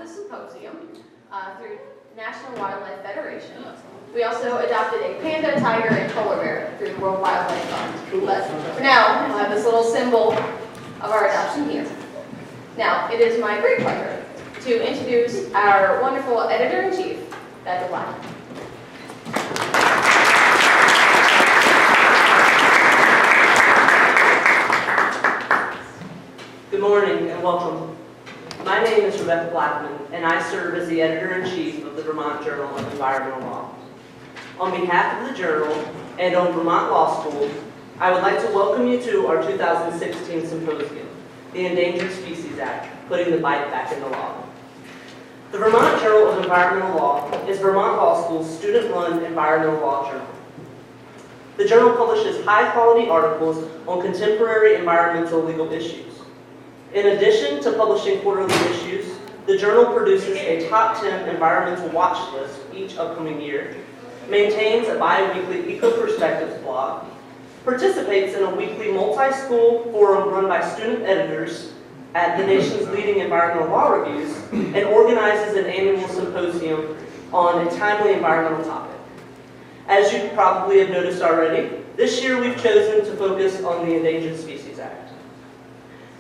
the symposium through National Wildlife Federation. We also adopted a panda, tiger, and polar bear through the World Wildlife Fund. But for now, we'll have this little symbol of our adoption here. Now, it is my great pleasure to introduce our wonderful editor-in-chief, Becca Black. Good morning and welcome. My name is Rebecca Blackman, and I serve as the editor-in-chief of the Vermont Journal of Environmental Law. On behalf of the Journal and on Vermont Law School, I would like to welcome you to our 2016 symposium, the Endangered Species Act, Putting the Bite Back in the Law. The Vermont Journal of Environmental Law is Vermont Law School's student-run environmental law journal. The journal publishes high-quality articles on contemporary environmental legal issues. In addition to publishing quarterly issues, the journal produces a top 10 environmental watch list each upcoming year, maintains a bi-weekly Eco-Perspectives blog, participates in a weekly multi-school forum run by student editors at the nation's leading environmental law reviews, and organizes an annual symposium on a timely environmental topic. As you probably have noticed already, this year we've chosen to focus on the Endangered Species Act.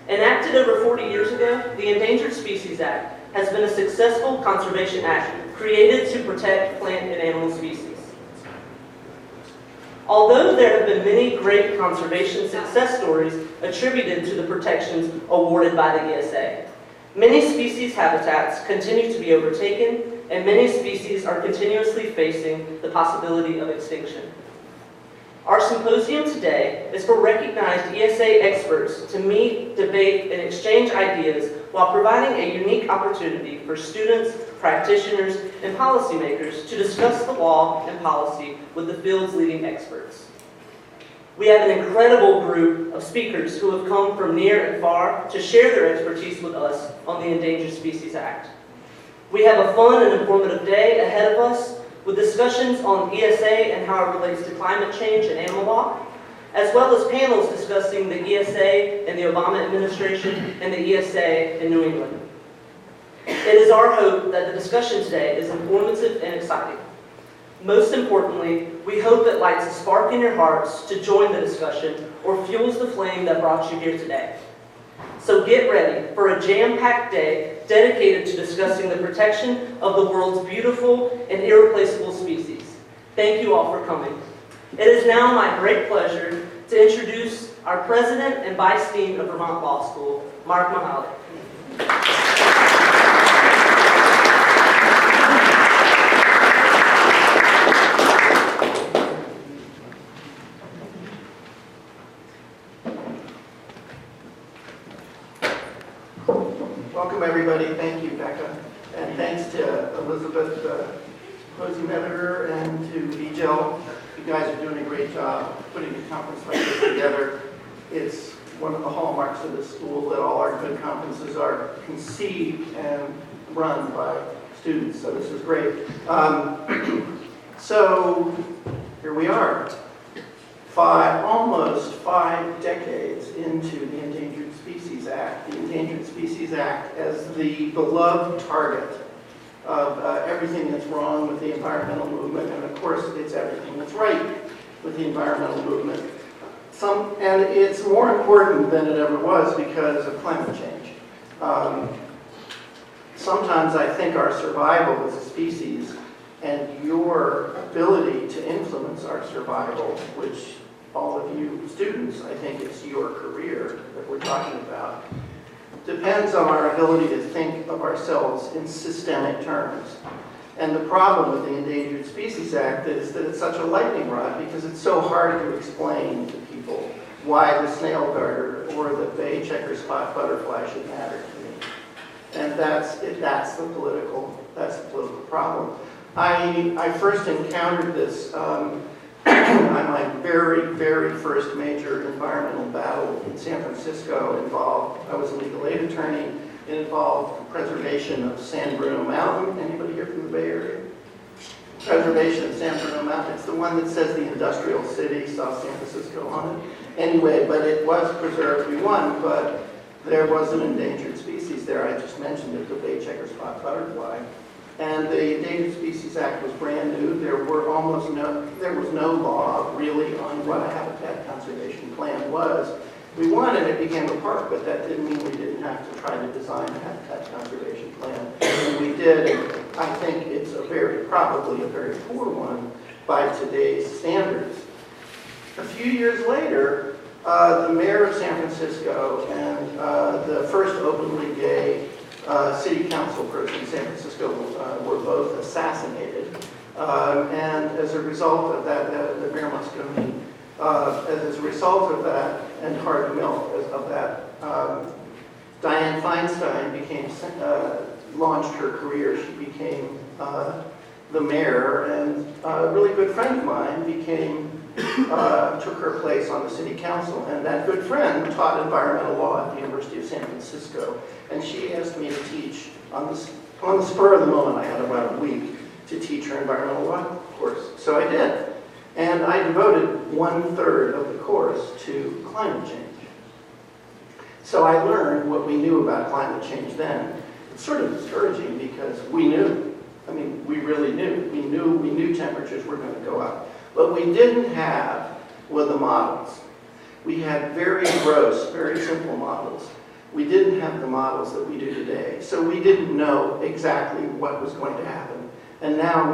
Enacted over 40 years ago, the Endangered Species Act has been a successful conservation act created to protect plant and animal species. Although there have been many great conservation success stories attributed to the protections awarded by the ESA, many species habitats continue to be overtaken, and many species are continuously facing the possibility of extinction. Our symposium today is for recognized ESA experts to meet, debate, and exchange ideas while providing a unique opportunity for students, practitioners, and policymakers to discuss the law and policy with the field's leading experts. We have an incredible group of speakers who have come from near and far to share their expertise with us on the Endangered Species Act. We have a fun and informative day ahead of us with discussions on ESA and how it relates to climate change and animal law, as well as panels discussing the ESA and the Obama administration and the ESA in New England. It is our hope that the discussion today is informative and exciting. Most importantly, we hope it lights a spark in your hearts to join the discussion or fuels the flame that brought you here today. So get ready for a jam-packed day dedicated to discussing the protection of the world's beautiful and irreplaceable species. Thank you all for coming. It is now my great pleasure to introduce our President and Vice Dean of Vermont Law School, Mark Mahalik. Welcome everybody. Thank you, Becca. And thanks to Elizabeth, symposium editor, and to VJEL. You guys are doing a great job putting a conference like this together. It's one of the hallmarks of this school that all our good conferences are conceived and run by students, so this is great. So here we are, almost 5 decades into the Endangered Species Act. The Endangered Species Act as the beloved target of everything that's wrong with the environmental movement, and of course it's everything that's right with the environmental movement. And it's more important than it ever was because of climate change. Sometimes I think our survival as a species and your ability to influence our survival, which all of you students, I think it's your career that we're talking about, depends on our ability to think of ourselves in systemic terms. And the problem with the Endangered Species Act is that it's such a lightning rod because it's so hard to explain to people why the snail darter or the bay checker spot butterfly should matter to me. And that's the political problem. I first encountered this on my very, very first major environmental battle in San Francisco. I was a legal aid attorney. It involved preservation of San Bruno Mountain. Anybody here from the Bay Area? Preservation of San Bruno Mountain. It's the one that says the industrial city, South San Francisco on it. Anyway, but it was preserved. We won, but there was an Endangered Species species there. I just mentioned it, the bay checker spot butterfly. And the Endangered Species Act was brand new. There was no law really on what a habitat conservation plan was. We wanted it became a park, but that didn't mean we didn't have to try to design a habitat conservation plan. And we did, and I think it's probably a very poor one by today's standards. A few years later, the mayor of San Francisco and the first openly gay city council person in San Francisco were both assassinated. And as a result of that, the Mayor Moscone, as a result of that, and Hard Milk of that, Dianne Feinstein launched her career. She became the mayor, and a really good friend of mine took her place on the city council. And that good friend taught environmental law at the University of San Francisco. And she asked me to teach on the spur of the moment. I had about a week to teach her environmental law course. So I did. And I devoted 1/3 of the course to climate change. So I learned what we knew about climate change then. It's sort of discouraging because we knew. I mean, we really knew. We knew temperatures were going to go up. What we didn't have were the models. We had very gross, very simple models. We didn't have the models that we do today. So we didn't know exactly what was going to happen. And now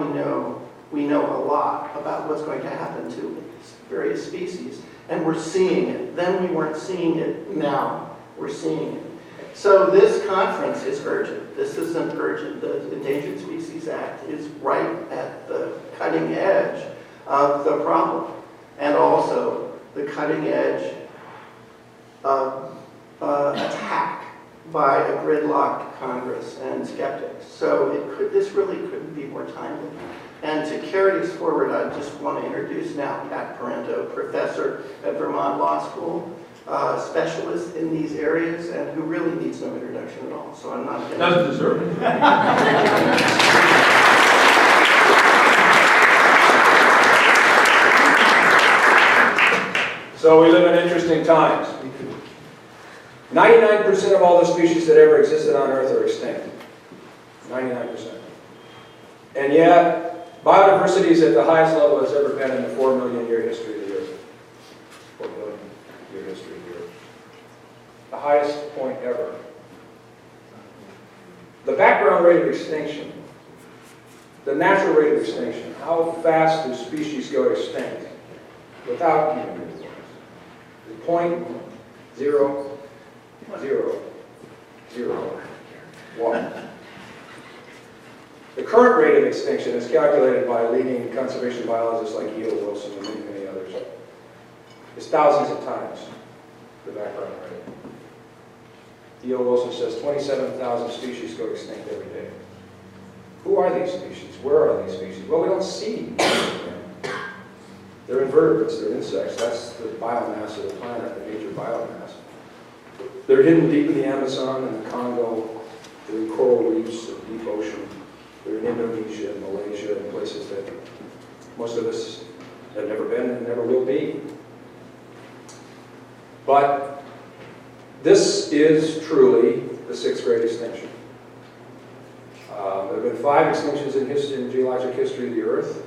we know a lot about what's going to happen to various species. And we're seeing it. Then we weren't seeing it. Now we're seeing it. So this conference is urgent. This isn't urgent. The Endangered Species Act is right at the cutting edge of the problem, and also the cutting edge of attack by a gridlocked Congress and skeptics. So this really couldn't be more timely. And to carry us forward, I just want to introduce now Pat Parento, professor at Vermont Law School, specialist in these areas, and who really needs no introduction at all. So I'm not going to... Doesn't deserve it. So we live in interesting times. 99% of all the species that ever existed on Earth are extinct. 99%. And yet, biodiversity is at the highest level it's ever been in the 4 million year history of the Earth. 4 million year history of the Earth. The highest point ever. The background rate of extinction, the natural rate of extinction, how fast do species go extinct without human influence? 0.0001. The current rate of extinction is calculated by leading conservation biologists like EO Wilson and many, many others. It's thousands of times the background rate. E.O. Wilson says 27,000 species go extinct every day. Who are these species? Where are these species? Well, we don't see them. They're invertebrates, they're insects. That's the biomass of the planet, the major biomass. They're hidden deep in the Amazon and the Congo. They're in coral reefs of deep ocean. They're in Indonesia and Malaysia and places that most of us have never been and never will be. But this is truly the 6th great extinction. There have been 5 extinctions in geologic history of the Earth.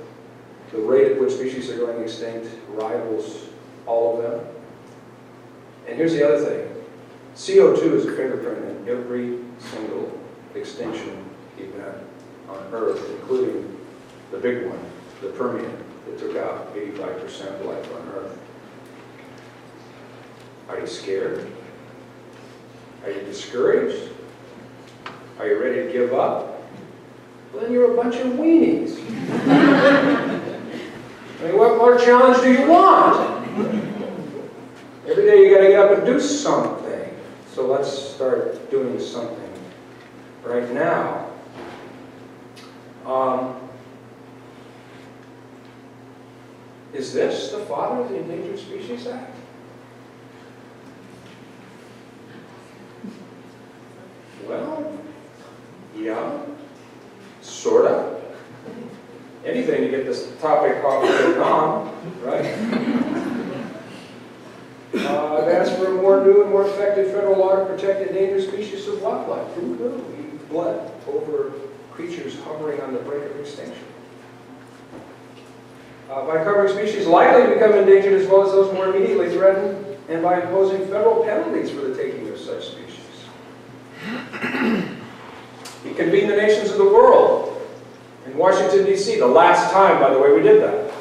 The rate at which species are going extinct rivals all of them. And here's the other thing. CO2 is a fingerprint in every single extinction event on Earth, including the big one, the Permian, that took out 85% of life on Earth. Are you scared? Are you discouraged? Are you ready to give up? Well, then you're a bunch of weenies. I mean, what more challenge do you want? Every day you got to get up and do something. So let's start doing something right now. Is this the father of the Endangered Species Act? Well, yeah, sort of. Anything to get this topic off and on, right? I've asked for a more new and more effective federal law to protect endangered species of wildlife. Who knew? We bled over creatures hovering on the brink of extinction. By covering species likely to become endangered as well as those more immediately threatened, and by imposing federal penalties for the taking of such species. We convened the nations of the world in Washington, D.C., the last time, by the way, we did that,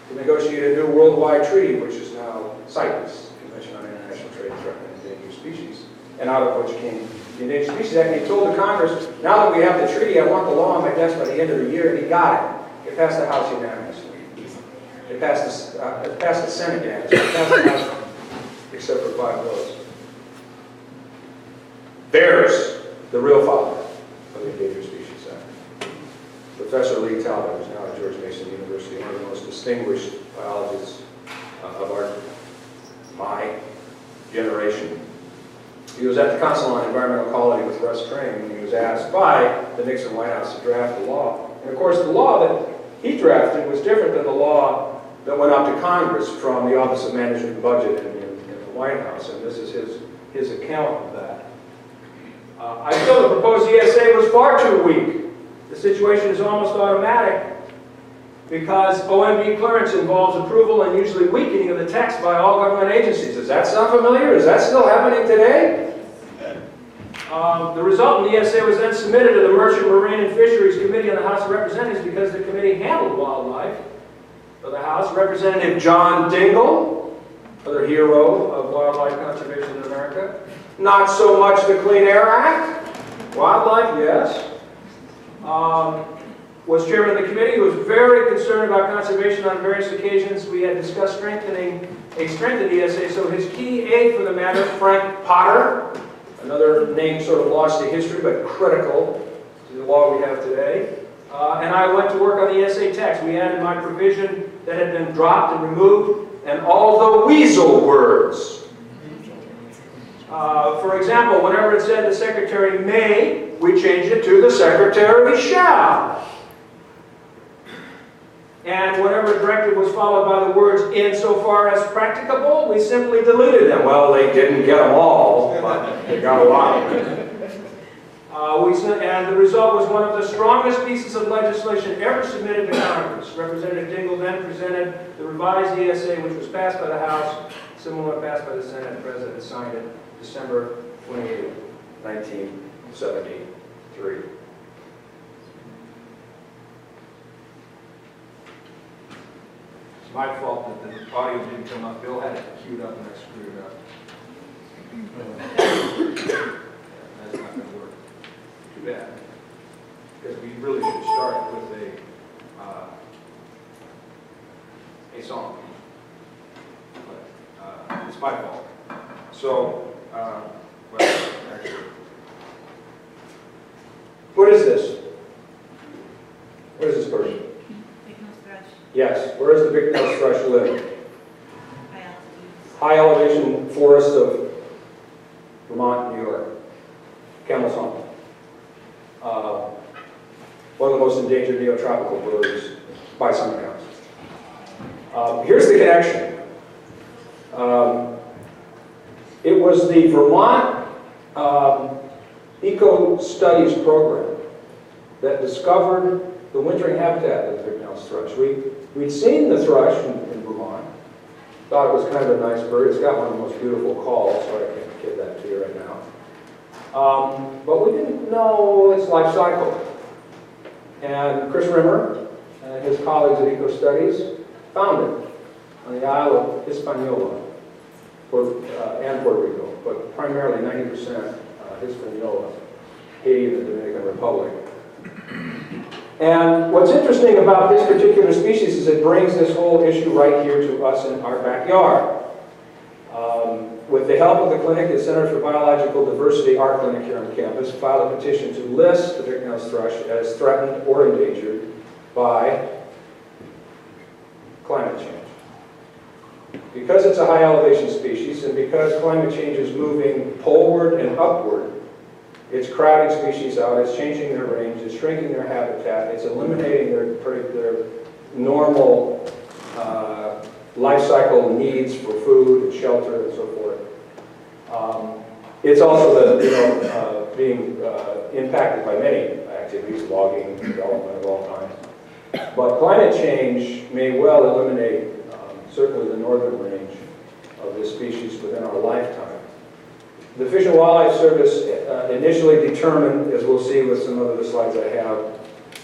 to negotiate a new worldwide treaty, which is now CITES, Convention on International Trade in Threatened and Endangered Species, and out of which came the Endangered Species Act. And he told the Congress, now that we have the treaty, I want the law on my desk by the end of the year, and he got it. It passed the House unanimously. It passed the Senate unanimously. It passed the House except for 5 votes. There's the real father of the Endangered Species Act. Professor Lee Talbot, who's now at George Mason University, one of the most distinguished biologists of my generation. He was at the Council on Environmental Quality with Russ Train when he was asked by the Nixon White House to draft the law. And of course, the law that he drafted was different than the law that went up to Congress from the Office of Management and Budget in the White House, and this is his account of that. I feel the proposed ESA was far too weak. The situation is almost automatic because OMB clearance involves approval and usually weakening of the text by all government agencies. Does that sound familiar? Is that still happening today? The resultant ESA was then submitted to the Merchant Marine and Fisheries Committee on the House of Representatives because the committee handled wildlife. For the House, Representative John Dingell, another hero of wildlife conservation in America. Not so much the Clean Air Act. Wildlife, yes. Was chairman of the committee. He was very concerned about conservation on various occasions. We had discussed strengthening a strengthened ESA. So his key aide for the matter, Frank Potter, another name sort of lost to history, but critical to the law we have today. And I went to work on the ESA text. We added my provision that had been dropped and removed, and all the weasel words. For example, whenever it said the Secretary may, we changed it to the Secretary shall. And whenever a directive was followed by the words insofar as practicable, we simply deleted them. Well, they didn't get them all, but they got a lot of them. And the result was one of the strongest pieces of legislation ever submitted to Congress. Representative Dingell then presented the revised ESA, which was passed by the House, similar one passed by the Senate. The President signed it December 28, 1973. It's my fault that the audio didn't come up. Bill had it queued up and I screwed it up. That's not going to work. Too bad. Because we really should start with a song. But it's my fault. So, well, actually. What is this? What is this person? Big-nosed thrush. Yes. Where does the big-nosed thrush live? High altitude. High elevation forests of Vermont, New York. Camel's Hump. One of the most endangered neotropical birds by some accounts. Here's the connection. It was the Vermont Eco Studies program that discovered the wintering habitat of the big-nosed thrush. We'd seen the thrush in Vermont, thought it was kind of a nice bird. It's got one of the most beautiful calls, so I can't give that to you right now. But we didn't know its life cycle. And Chris Rimmer and his colleagues at Eco Studies found it on the Isle of Hispaniola and Puerto Rico, but primarily 90% Hispaniola, Haiti, and the Dominican Republic. And what's interesting about this particular species is it brings this whole issue right here to us in our backyard. With the help of the clinic, the Center for Biological Diversity, our clinic here on campus, filed a petition to list the big-nosed thrush as threatened or endangered by climate change. Because it's a high elevation species and because climate change is moving poleward and upward, it's crowding species out, it's changing their range, it's shrinking their habitat, it's eliminating their normal life cycle needs for food, shelter and so forth. It's also being impacted by many activities, logging, development of all kinds. But climate change may well eliminate certainly the northern range of this species within our lifetime. The Fish and Wildlife Service initially determined, as we'll see with some of the slides I have,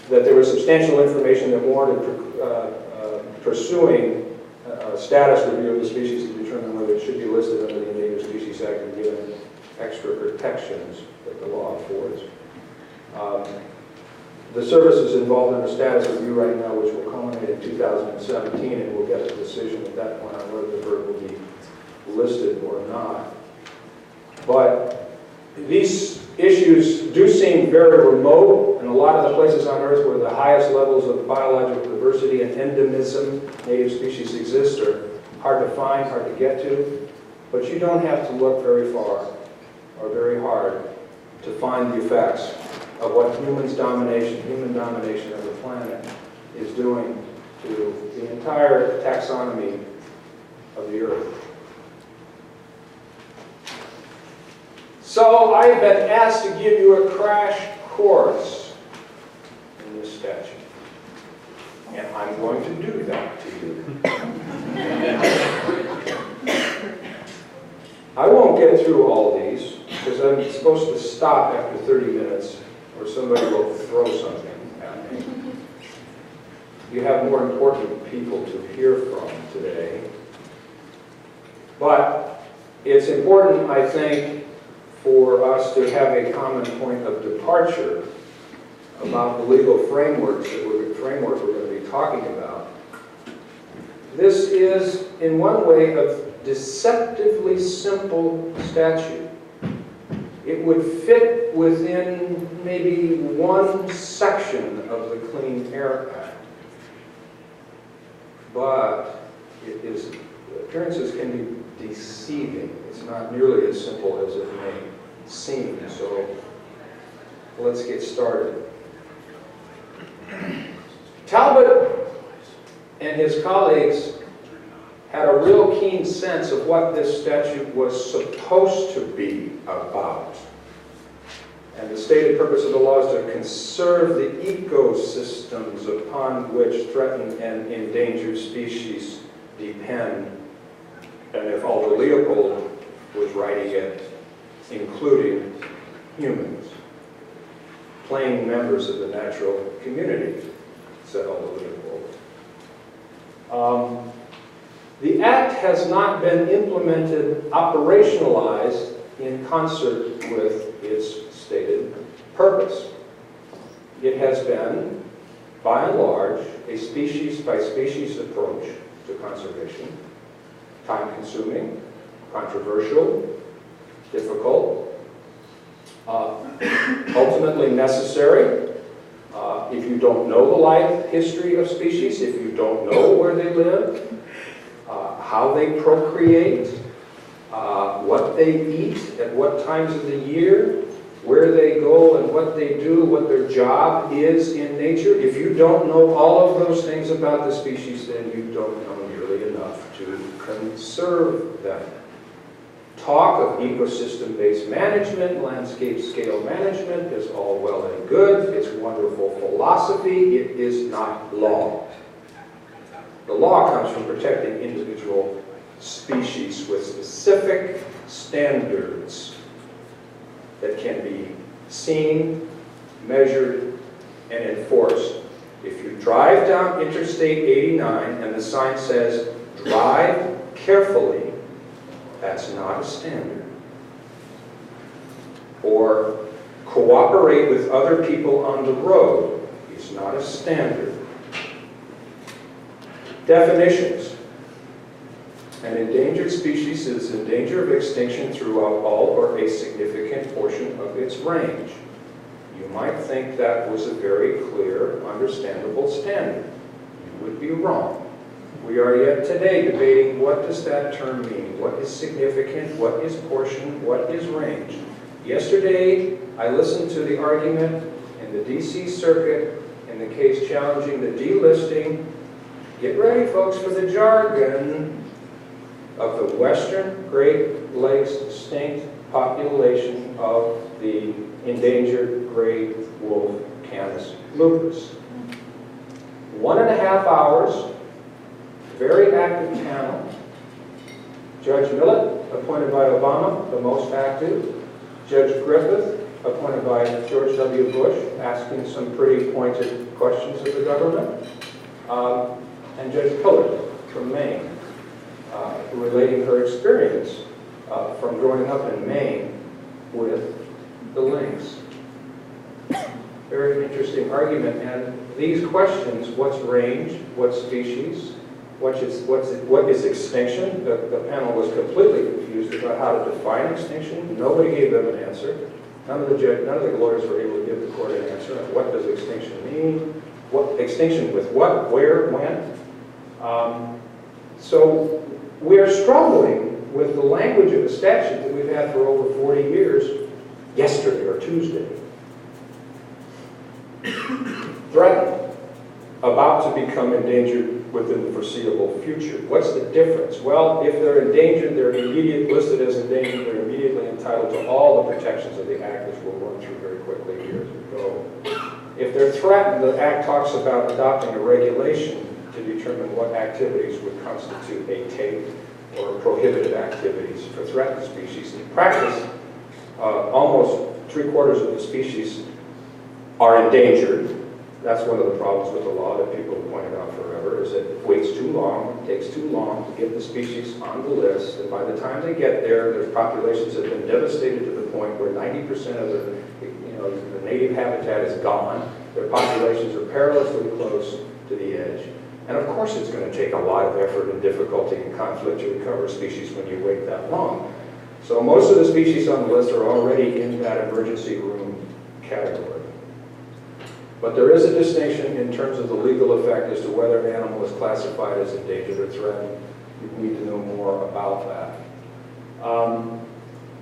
that there was substantial information that warranted pursuing a status review of the species to determine whether it should be listed under the Endangered Species Act and given extra protections that the law affords. The service is involved in a status review right now, which will culminate in 2017, and we'll get a decision at that point on whether the bird will be listed or not. But these issues do seem very remote, and a lot of the places on Earth where the highest levels of biological diversity and endemism, native species exist, are hard to find, hard to get to. But you don't have to look very far or very hard to find the effects of what human domination of the planet is doing to the entire taxonomy of the Earth. So I've been asked to give you a crash course in this statute. And I'm going to do that to you. I won't get through all these because I'm supposed to stop after 30 minutes or somebody will throw something at me. You have more important people to hear from today. But it's important, I think, for us to have a common point of departure about the legal framework we're going to be talking about. This is, in one way, a deceptively simple statute. It would fit within maybe one section of the Clean Air Act. But appearances can be deceiving. It's not nearly as simple as it may seem. So let's get started. Talbot and his colleagues had a real keen sense of what this statute was supposed to be about. And the stated purpose of the law is to conserve the ecosystems upon which threatened and endangered species depend. And if Aldo Leopold was writing it, including humans, plain members of the natural community, said Aldo Leopold. The Act has not been implemented, operationalized in concert with its stated purpose. It has been, by and large, a species-by-species approach to conservation, time-consuming, controversial, difficult, ultimately necessary. If you don't know the life history of species, if you don't know where they live, how they procreate, what they eat, at what times of the year, where they go and what they do, what their job is in nature. If you don't know all of those things about the species, then you don't know nearly enough to conserve them. Talk of ecosystem-based management, landscape-scale management is all well and good. It's wonderful philosophy. It is not law. The law comes from protecting individual species with specific standards that can be seen, measured, and enforced. If you drive down Interstate 89 and the sign says, "Drive carefully," that's not a standard. Or cooperate with other people on the road is not a standard. Definitions. An endangered species is in danger of extinction throughout all or a significant portion of its range. You might think that was a very clear, understandable standard. You would be wrong. We are yet today debating what does that term mean? What is significant? What is portion? What is range? Yesterday, I listened to the argument in the DC Circuit in the case challenging the delisting. Get ready, folks, for the jargon. of the western Great Lakes distinct population of the endangered gray wolf Canis lupus. 1.5 hours, very active panel. Judge Millett, appointed by Obama, the most active. Judge Griffith, appointed by George W. Bush, asking some pretty pointed questions of the government. And Judge Pillard from Maine, relating her experience from growing up in Maine with the lynx. Very interesting argument. And these questions, what's range, what species, what is extinction? The panel was completely confused about how to define extinction. Nobody gave them an answer. None of the lawyers were able to give the court an answer. What does extinction mean? What extinction with what, where, when? So we are struggling with the language of a statute that we've had for over 40 years, yesterday or Tuesday. Threatened, about to become endangered within the foreseeable future. What's the difference? Well, if they're endangered, they're immediately listed as endangered, they're immediately entitled to all the protections of the Act, which we'll run through very quickly here as we go. If they're threatened, the Act talks about adopting a regulation to determine what activities would constitute a take or prohibited activities for threatened species. In practice, almost 3/4 of the species are endangered. That's one of the problems with the law that people have pointed out forever, is that it waits too long, it takes too long to get the species on the list, and by the time they get there, their populations have been devastated to the point where 90% of the native habitat is gone. Their populations are perilously close to the edge. And of course it's going to take a lot of effort and difficulty and conflict to recover species when you wait that long. So most of the species on the list are already in that emergency room category. But there is a distinction in terms of the legal effect as to whether an animal is classified as endangered or threatened. You need to know more about that.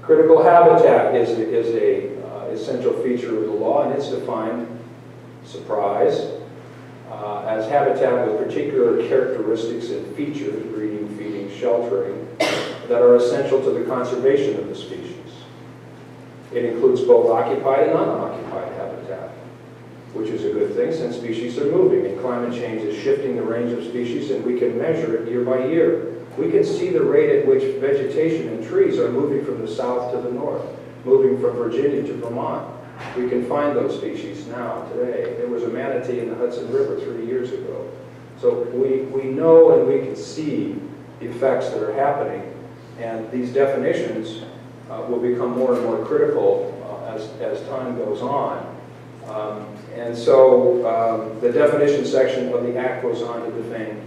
Critical habitat is a essential feature of the law, and it's defined, surprise, as habitat with particular characteristics and features, breeding, feeding, sheltering, that are essential to the conservation of the species. It includes both occupied and unoccupied habitat, which is a good thing since species are moving and climate change is shifting the range of species, and we can measure it year by year. We can see the rate at which vegetation and trees are moving from the south to the north, moving from Virginia to Vermont. We can find those species now, today. There was a manatee in the Hudson River 3 years ago. So we know and we can see the effects that are happening, and these definitions will become more and more critical as time goes on. And so the definition section of the Act goes on to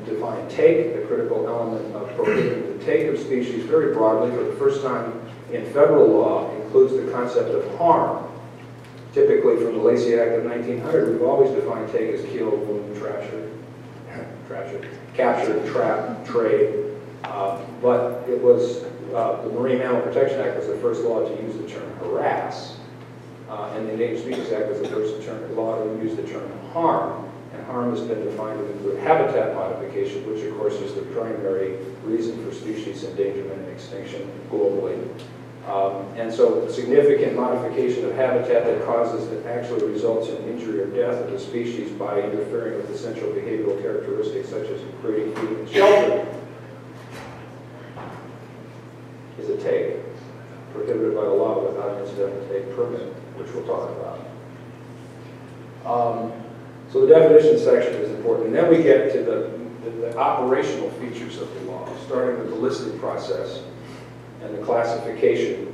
define take, the critical element of prohibiting the take of species very broadly. For the first time in federal law, includes the concept of harm. Typically from the Lacey Act of 1900, we've always defined take as kill, wound, capture, trap, trade. But it was, the Marine Mammal Protection Act was the first law to use the term harass. And the Endangered Species Act was the first law to use the term harm. And harm has been defined to include habitat modification, which of course is the primary reason for species endangerment and extinction globally. And so significant modification of habitat that causes, that actually results in injury or death of the species by interfering with essential behavioral characteristics such as creating food and shelter is a take, prohibited by the law without an incidental take permit, which we'll talk about. So the definition section is important. And then we get to the operational features of the law, starting with the listing process and the classification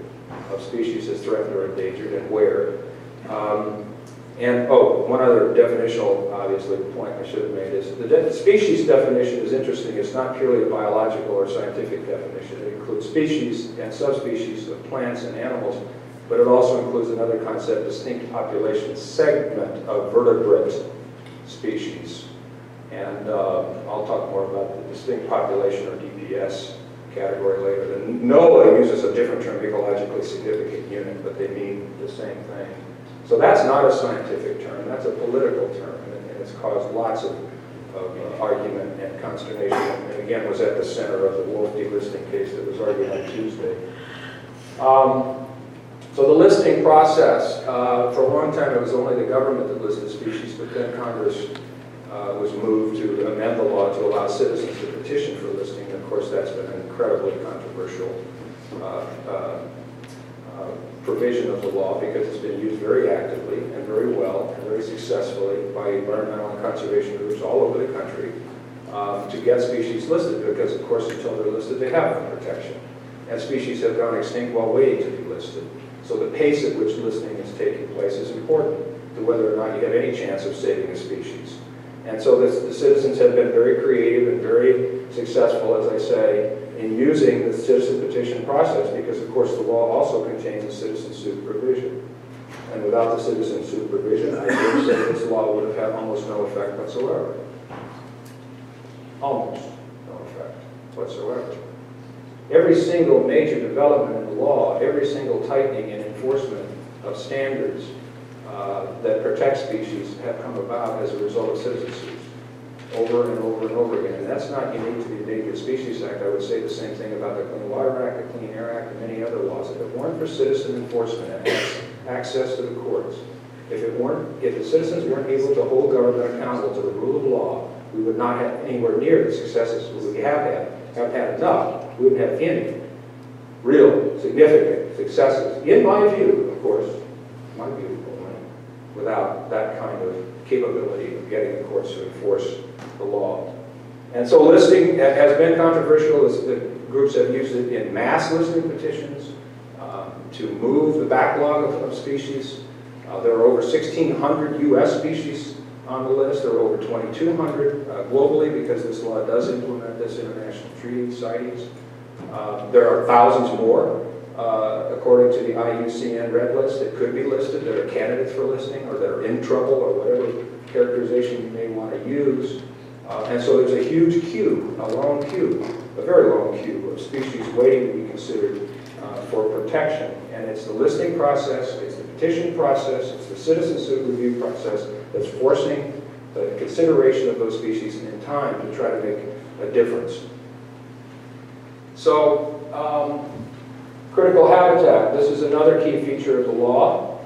of species as threatened or endangered and where. One other definitional, obviously, point I should have made is the species definition is interesting. It's not purely a biological or scientific definition. It includes species and subspecies of plants and animals, but it also includes another concept, distinct population segment of vertebrate species. And I'll talk more about the distinct population or DPS category later. And NOAA uses a different term, ecologically significant unit, but they mean the same thing. So that's not a scientific term, that's a political term, and it's caused lots of argument and consternation, and again was at the center of the wolf delisting case that was argued on Tuesday. So the listing process, for a long time it was only the government that listed species, but then Congress was moved to amend the law to allow citizens to petition for listing. Of course, that's been an incredibly controversial provision of the law because it's been used very actively and very well and very successfully by environmental and conservation groups all over the country to get species listed because, of course, until they're listed, they have no protection. And species have gone extinct while waiting to be listed. So the pace at which listing is taking place is important to whether or not you have any chance of saving a species. And so the citizens have been very creative and very successful, as I say, in using the citizen petition process because, of course, the law also contains a citizen suit provision. And without the citizen suit provision, I dare say this law would have had almost no effect whatsoever. Almost no effect whatsoever. Every single major development in the law, every single tightening and enforcement of standards that protect species have come about as a result of citizen suits over and over and over again. And that's not unique to the Endangered Species Act. I would say the same thing about the Clean Water Act, the Clean Air Act, and many other laws. If it weren't for citizen enforcement and access to the courts, if the citizens weren't able to hold government accountable to the rule of law, we would not have anywhere near the successes we have had. Haven't had enough. We wouldn't have any real significant successes, in my view, of course, my view only, without that kind of capability of getting the courts to enforce the law. And so listing has been controversial. The groups have used it in mass listing petitions to move the backlog of species. There are over 1,600 U.S. species on the list. There are over 2,200 globally because this law does implement this international treaty CITES. There are thousands more, according to the IUCN Red List, that could be listed, that are candidates for listing, or that are in trouble, or whatever characterization you may want to use. And so there's a huge queue, a long queue, a very long queue of species waiting to be considered for protection. And it's the listing process, it's the petition process, it's the citizen suit review process that's forcing the consideration of those species in time to try to make a difference. So, critical habitat. This is another key feature of the law.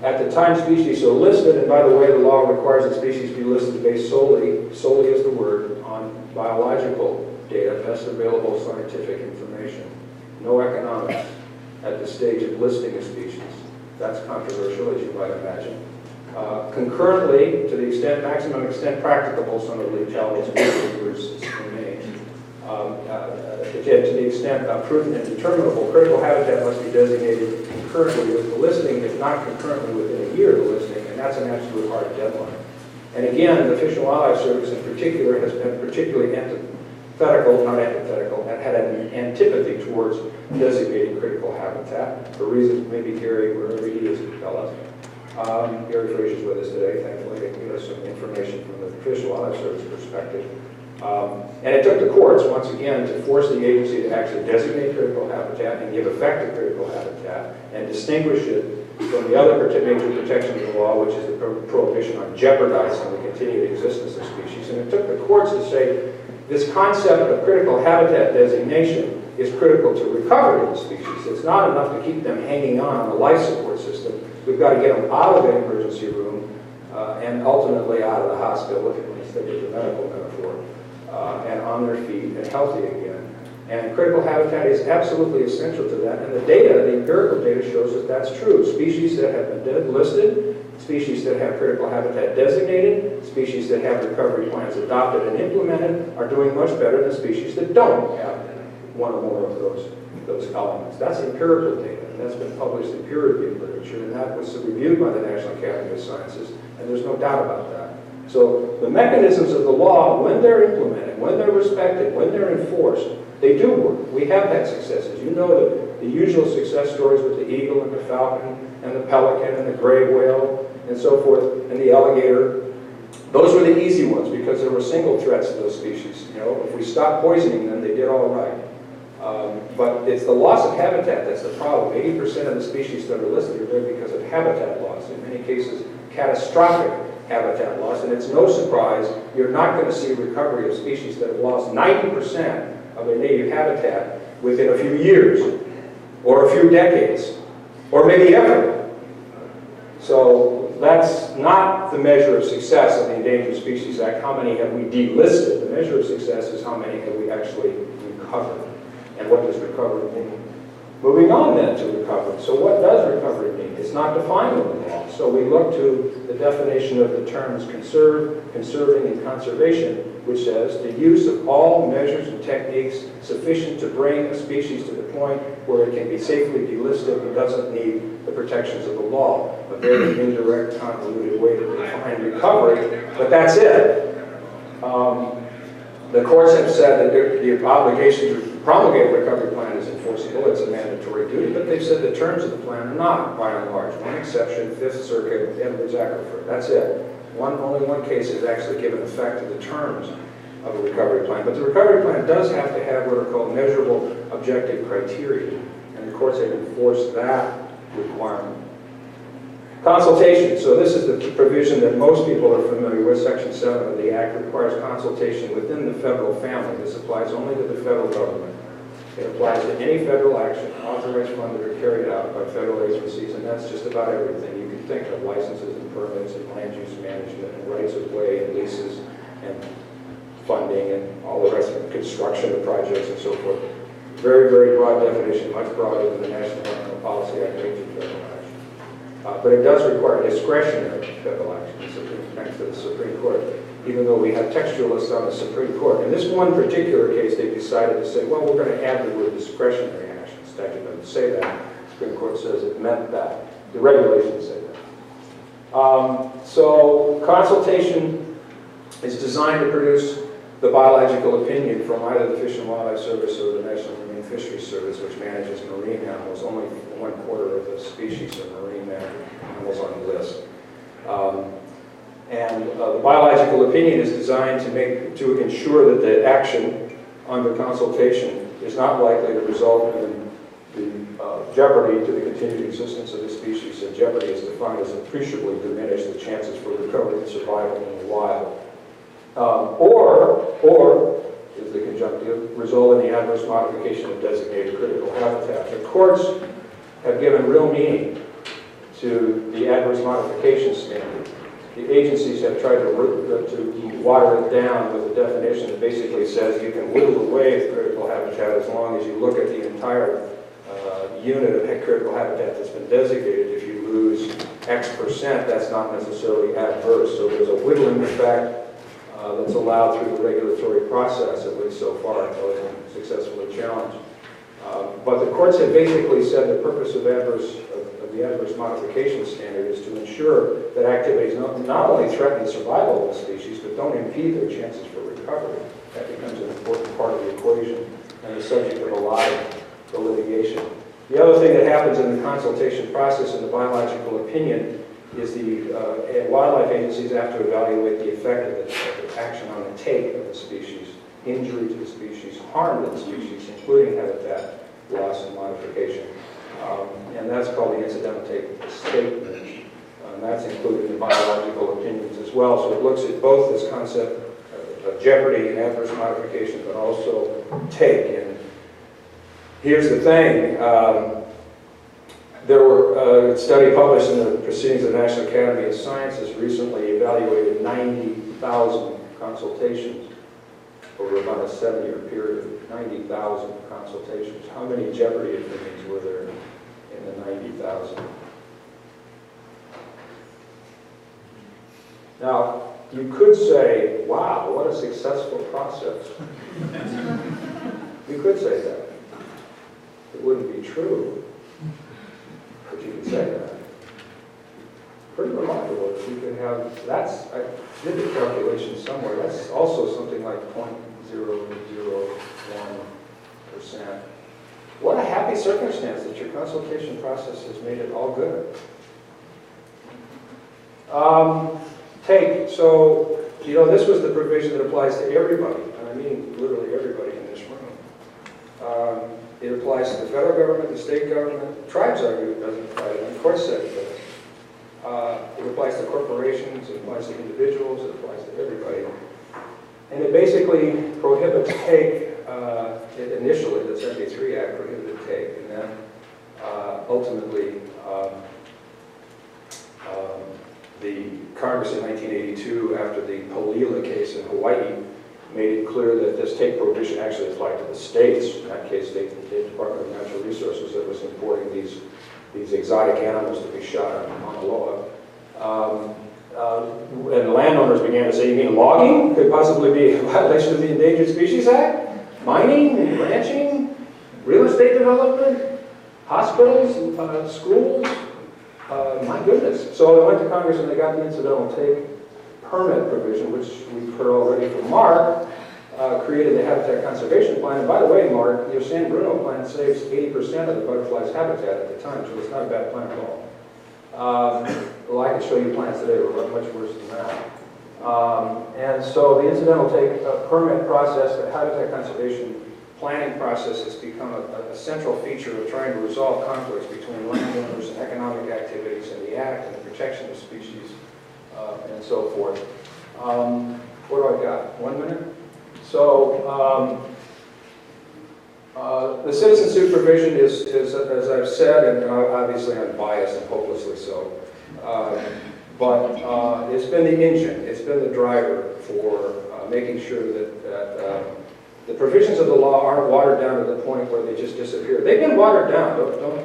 At the time species are listed, and by the way, the law requires that species be listed based solely is the word, on biological data, best available scientific information. No economics at the stage of listing a species. That's controversial, as you might imagine. Concurrently, to the extent, maximum extent practicable, some of Lee Talbot's words remain. To the extent prudent and determinable, critical habitat must be designated concurrently with the listing, if not concurrently within a year of the listing, and that's an absolute hard deadline. And again, the Fish and Wildlife Service in particular has been particularly antithetical, and had an antipathy towards designating critical habitat for reasons maybe Gary, wherever he is, can tell us. Gary Frazier's with us today, thankfully, to give us some information from the Fish and Wildlife Service perspective. And it took the courts, once again, to force the agency to actually designate critical habitat and give effect to critical habitat and distinguish it from the other major protection of the law, which is the prohibition on jeopardizing the continued existence of species. And it took the courts to say this concept of critical habitat designation is critical to recovery of the species. It's not enough to keep them hanging on a life support system. We've got to get them out of the emergency room and ultimately out of the hospital, if you want to stick with the medical metaphor, and on their feet and healthy again. And critical habitat is absolutely essential to that. And the data, the empirical data shows that that's true. Species that have been listed, species that have critical habitat designated, species that have recovery plans adopted and implemented are doing much better than species that don't have one or more of those elements. That's empirical data, and that's been published in peer-reviewed literature, and that was reviewed by the National Academy of Sciences, and there's no doubt about that. So the mechanisms of the law, when they're implemented, when they're respected, when they're enforced, they do work. We have had successes. You know the usual success stories with the eagle and the falcon and the pelican and the gray whale and so forth, and the alligator. Those were the easy ones because there were single threats to those species. You know, if we stopped poisoning them, they did all right. But it's the loss of habitat that's the problem. 80% of the species that are listed are there because of habitat loss. In many cases, catastrophic habitat loss, and it's no surprise you're not going to see recovery of species that have lost 90% of their native habitat within a few years, or a few decades, or maybe ever. So that's not the measure of success of the Endangered Species Act. How many have we delisted? The measure of success is how many have we actually recovered. And what does recovery mean? Moving on then to recovery. So what does recovery mean? It's not defined in the law. So we look to the definition of the terms conserve, conserving, and conservation, which says the use of all measures and techniques sufficient to bring a species to the point where it can be safely delisted and doesn't need the protections of the law. A very indirect, convoluted way to define recovery, but that's it. The courts have said that the obligation to promulgate a recovery plan is enforceable. It's a mandatory duty, but they've said the terms of the plan are not, by and large. One exception, Fifth Circuit, Edwards Aquifer. That's it. Only one case has actually given effect to the terms of a recovery plan. But the recovery plan does have to have what are called measurable objective criteria, and the courts have enforced that requirement. Consultation. So this is the provision that most people are familiar with. Section 7 of the Act requires consultation within the federal family. This applies only to the federal government. It applies to any federal action authorized, funded, or carried out by federal agencies, and that's just about everything. You can think of licenses and permits and land use management and rights of way and leases and funding and all the rest of it, construction of projects and so forth. Very, very broad definition, much broader than the National Environmental Policy Act makes it federal action. But it does require discretionary federal action, thanks to the Supreme Court, even though we have textualists on the Supreme Court. In this one particular case, they decided to say, well, we're going to add the word discretionary action. The statute doesn't say that. The Supreme Court says it meant that. The regulations say that. So consultation is designed to produce the biological opinion from either the Fish and Wildlife Service or the National Marine Fisheries Service, which manages marine animals. Only 1/4 of the species of marine animals on the list. The biological opinion is designed to ensure that the action under consultation is not likely to result in the jeopardy to the continued existence of the species. And jeopardy is defined as appreciably diminish the chances for recovery and survival in the wild. Or is the conjunctive, result in the adverse modification of designated critical habitat. The courts have given real meaning to the adverse modification standard. The agencies have tried to water it down with a definition that basically says you can whittle away the critical habitat as long as you look at the entire unit of critical habitat that's been designated. If you lose X%, that's not necessarily adverse. So there's a whittling effect that's allowed through the regulatory process, at least so far, until it's been successfully challenged. But the courts have basically said the purpose of the adverse modification standard is to ensure that activities not only threaten the survival of the species, but don't impede their chances for recovery. That becomes an important part of the equation and the subject of a lot of the litigation. The other thing that happens in the consultation process in the biological opinion is the wildlife agencies have to evaluate the effect of the action on the take of the species, injury to the species, harm to the species, including habitat loss and modification. And that's called the incidental take statement. And that's included in biological opinions as well. So it looks at both this concept of jeopardy and adverse modification, but also take. And here's the thing. There were a study published in the Proceedings of the National Academy of Sciences recently evaluated 90,000 consultations over about a 7-year period. 90,000 consultations. How many jeopardy opinions were there in the 90,000? Now, you could say, wow, what a successful process. You could say that. It wouldn't be true, but you could say that. Pretty remarkable if you could have, I did the calculation somewhere, that's also something like 0.001%. What a happy circumstance that your consultation process has made it all good. So, this was the provision that applies to everybody, and I mean literally everybody in this room. It applies to the federal government, the state government. The tribes argue it doesn't apply to them. The court said it does. It applies to corporations, it applies to individuals, it applies to everybody. And it basically prohibits take, initially the 73 Act prohibited take, and then ultimately the Congress in 1982, after the Polila case in Hawaii, made it clear that this take prohibition actually applied to the states, in that case the Department of Natural Resources that was importing these exotic animals to be shot on Mauna Loa. And landowners began to say, you mean logging could possibly be a violation of the Endangered Species Act? Mining, ranching, real estate development, hospitals, schools? My goodness. So they went to Congress and they got the incidental take permit provision, which we've heard already from Mark, created the Habitat Conservation Plan. And by the way, Mark, your San Bruno plan saves 80% of the butterfly's habitat at the time, so it's not a bad plan at all. Well, I can show you plans today that were much worse than that. And so the incidental take permit process, the habitat conservation planning process has become a central feature of trying to resolve conflicts between landowners and economic activities and the Act and the protection of species and so forth. What do I got? 1 minute? So the citizen suit provision is, as I've said, and obviously I'm biased and hopelessly so, but it's been the engine, it's been the driver for making sure that the provisions of the law aren't watered down to the point where they just disappear. They've been watered down,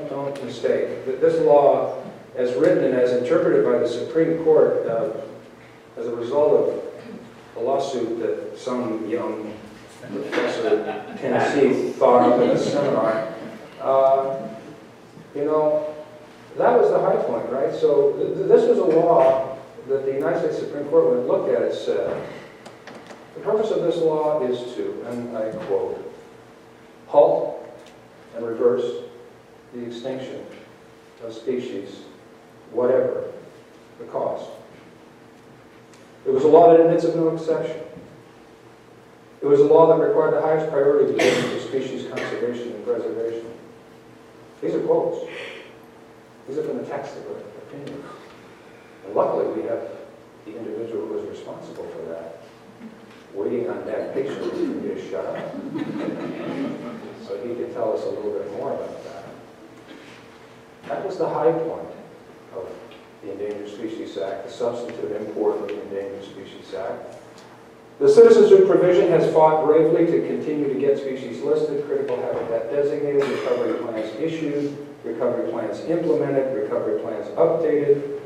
don't mistake. This law, as written and as interpreted by the Supreme Court, as a result of a lawsuit that some young professor at Tennessee thought up in a seminar, you know, that was the high point, right? So this was a law that the United States Supreme Court, when it looked at it, said, the purpose of this law is to, and I quote, halt and reverse the extinction of species, whatever the cost. It was a law that admits of no exception. It was a law that required the highest priority to species conservation and preservation. These are quotes. These are from the text of the opinion. And luckily, we have the individual who was responsible for that waiting on that patiently for me to shut up. So he could tell us a little bit more about that. That was the high point of the Endangered Species Act, the substantive import of the Endangered Species Act. The citizen suit provision has fought bravely to continue to get species listed, critical habitat designated, recovery plans issued, recovery plans implemented, recovery plans updated.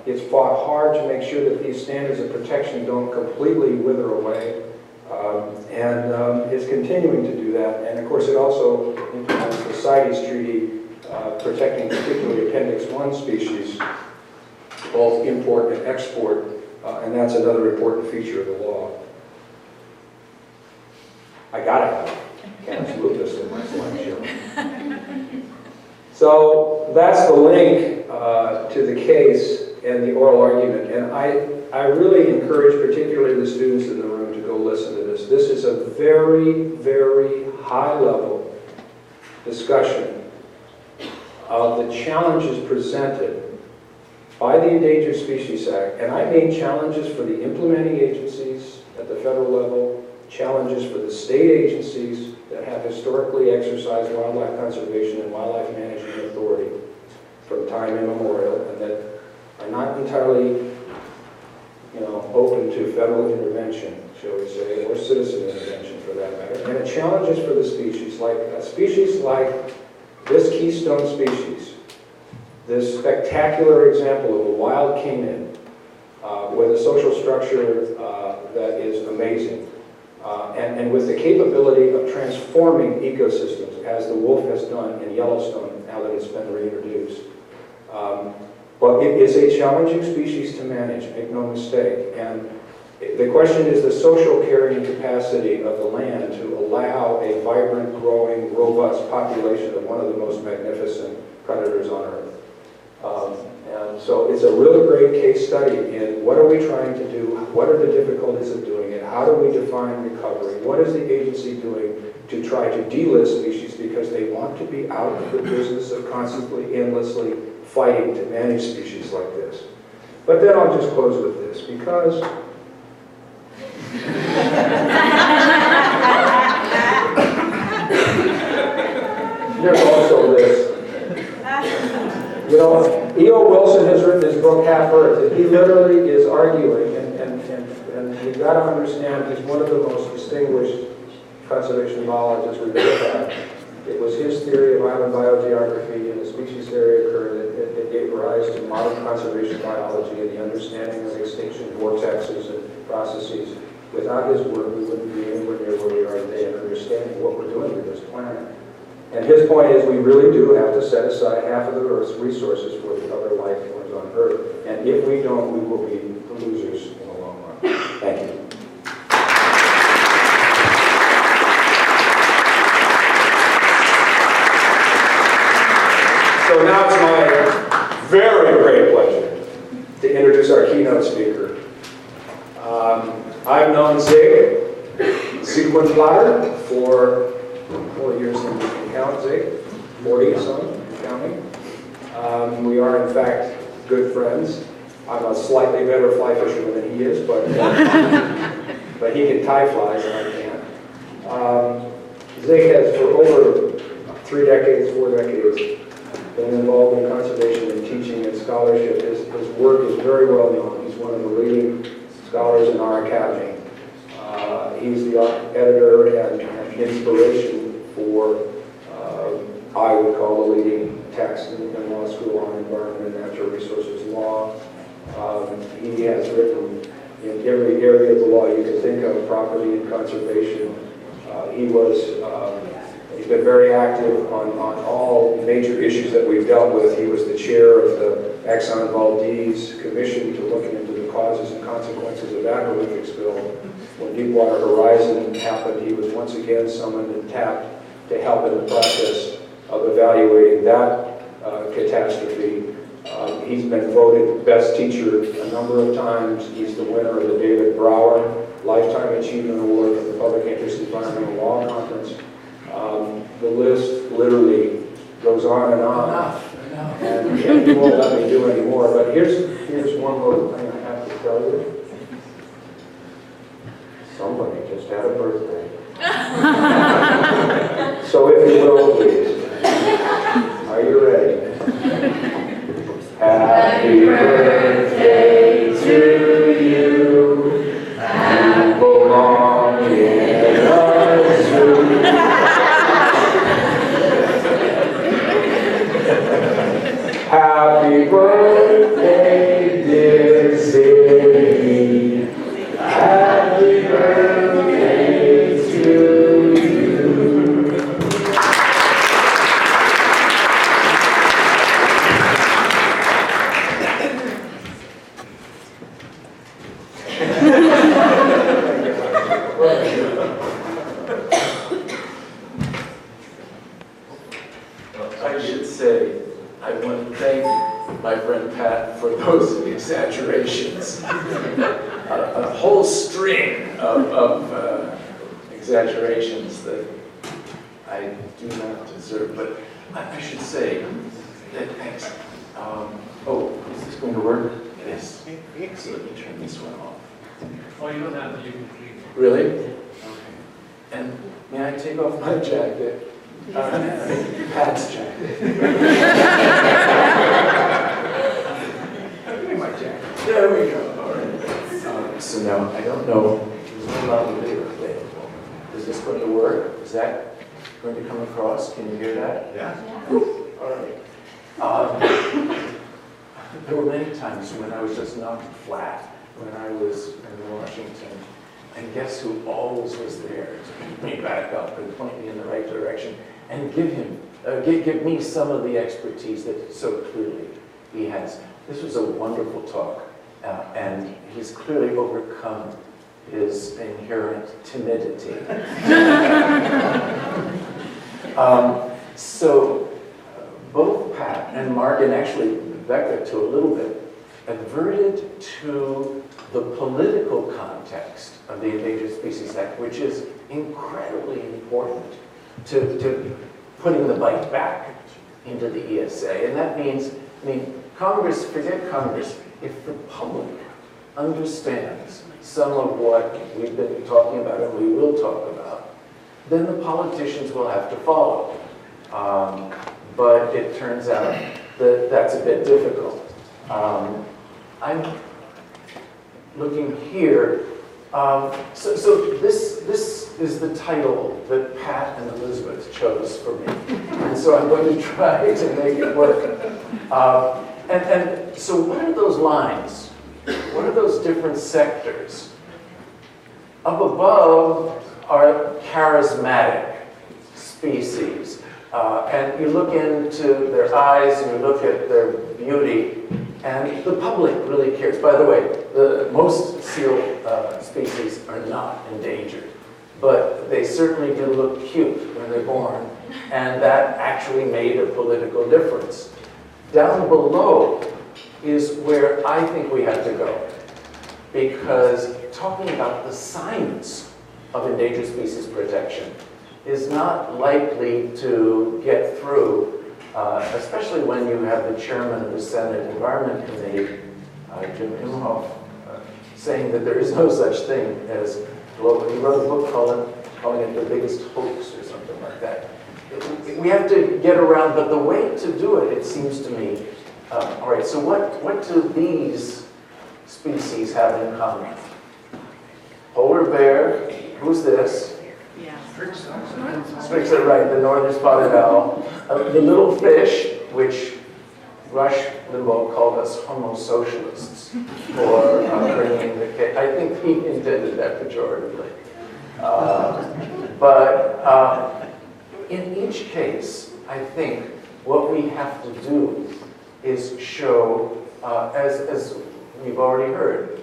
It's fought hard to make sure that these standards of protection don't completely wither away, and it's continuing to do that. And of course, it also implements the CITES Treaty, protecting particularly Appendix 1 species, both import and export, and that's another important feature of the law. I gotta have it. Can't move this in my slideshow. So that's the link to the case and the oral argument. And I really encourage particularly the students in the room to go listen to this. This is a very, very high-level discussion of the challenges presented by the Endangered Species Act. And I mean challenges for the implementing agencies at the federal level, challenges for the state agencies that have historically exercised wildlife conservation and wildlife management authority from time immemorial, and that are not entirely, open to federal intervention, shall we say, or citizen intervention for that matter. And it challenges for the species, like a species like this keystone species, this spectacular example of a wild caiman with a social structure that is amazing. And with the capability of transforming ecosystems, as the wolf has done in Yellowstone, now that it's been reintroduced. But it is a challenging species to manage, make no mistake. And the question is the social carrying capacity of the land to allow a vibrant, growing, robust population of one of the most magnificent predators on Earth. And so it's a really great case study in what are we trying to do, what are the difficulties of doing it, how do we define recovery, what is the agency doing to try to delist species because they want to be out of the business of constantly, endlessly fighting to manage species like this. But then I'll just close with this, because there's also this. You know, E.O. Wilson has written his book, Half Earth, and he literally is arguing, and you've got to understand, he's one of the most distinguished conservation biologists we've ever had. It was his theory of island biogeography and the species theory occurred that gave rise to modern conservation biology and the understanding of extinction vortexes and processes. Without his work, we wouldn't be anywhere near where we are today in understanding what we're doing with this planet. And his point is we really do have to set aside half of the Earth's resources for the other life forms on Earth. And if we don't, we will be the losers in the long run. Thank you. So now it's my very great pleasure to introduce our keynote speaker. I've known Zig Sequenplatter for 4 years in count, Zig, 40 some counting. We are in fact good friends. I'm a slightly better fly fisherman than he is, but he can tie flies and I can't. Zig has for over 3 decades, 4 decades, been involved in conservation and teaching and scholarship. His work is very well known. He's one of the leading scholars in our academy. He's the editor and inspiration for, I would call the leading text in law school on environment and natural resources law. He has written in every area of the law you can think of, property and conservation. He's been very active on all major issues that we've dealt with. He was the chair of the Exxon Valdez Commission to look into the causes and consequences of that horrific spill. When Deepwater Horizon happened, he was once again summoned and tapped to help in the process of evaluating that catastrophe. He's been voted best teacher a number of times. He's the winner of the David Brower Lifetime Achievement Award from the Public Interest Environmental Law Conference. The list literally goes on and on. And he won't let me do any more. But here's one little thing I have to tell you. Somebody just had a birthday. So if you will, please. Are you ready? Happy birthday to you. And belong in our zoo. Happy birthday, dear Ziggy. Happy birthday to you. I should say, I want to thank my friend Pat for those exaggerations. A whole string of exaggerations that I do not deserve, but I should say that thanks. Oh, is this going to work? It is. So let me turn this one off. Oh, you don't have to, you can leave. Really? Okay. And may I take off my jacket? Pat's jacket. My jacket. There we go. All right. So now I don't know. There's no lavalier available. Is this going to work? Is that going to come across? Can you hear that? Yeah. All right. There were many times when I was just knocked flat when I was in Washington. And guess who always was there to pick me back up and point me in the right direction and give me some of the expertise that so clearly he has. This was a wonderful talk, and he's clearly overcome his inherent timidity. So both Pat and Mark, and actually Becca to a little bit, adverted to the political context of the Endangered Species Act, which is incredibly important to putting the bite back into the ESA. And that means, Congress, forget Congress, if the public understands some of what we've been talking about and we will talk about, then the politicians will have to follow. But it turns out that that's a bit difficult. I'm looking here. So this is the title that Pat and Elizabeth chose for me. And so I'm going to try to make it work. And so what are those lines? What are those different sectors? Up above are charismatic species. And you look into their eyes and you look at their beauty, and the public really cares. By the way, most seal species are not endangered, but they certainly do look cute when they're born, and that actually made a political difference. Down below is where I think we have to go, because talking about the science of endangered species protection is not likely to get through, especially when you have the chairman of the Senate Environment Committee, Jim Imhoff, saying that there is no such thing as global. He wrote a book calling it the biggest hoax or something like that. We have to get around, but the way to do it, it seems to me, all right, so what do these species have in common? Polar bear, who's this? Yeah. Strix are right, the northern spotted owl. The little fish, which Rush Limbaugh called us homo socialists for bringing the case. I think he intended that pejoratively. But in each case, I think what we have to do is show, as we've already heard,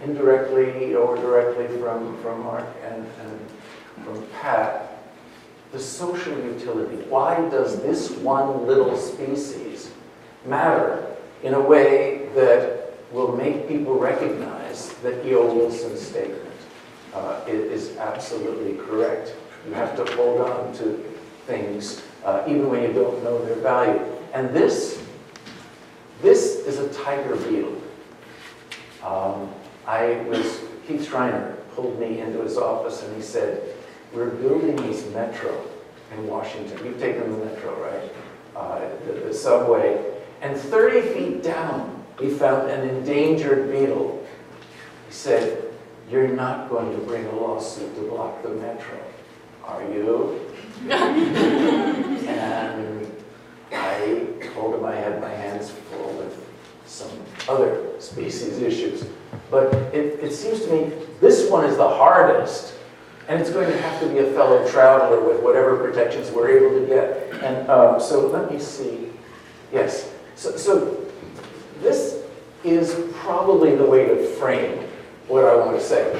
indirectly or directly from Mark and from Pat, the social utility. Why does this one little species matter in a way that will make people recognize that E.O. Wilson's statement is absolutely correct? You have to hold on to things even when you don't know their value. And this is a tiger beetle. Keith Schreiner pulled me into his office and he said, we're building this metro in Washington. You've taken the metro, right? The subway. And 30 feet down, we found an endangered beetle. He said, you're not going to bring a lawsuit to block the metro, are you? And I told him I had my hands full with some other species issues. But it seems to me this one is the hardest, and it's going to have to be a fellow traveler with whatever protections we're able to get. And so let me see. Yes. So this is probably the way to frame what I want to say.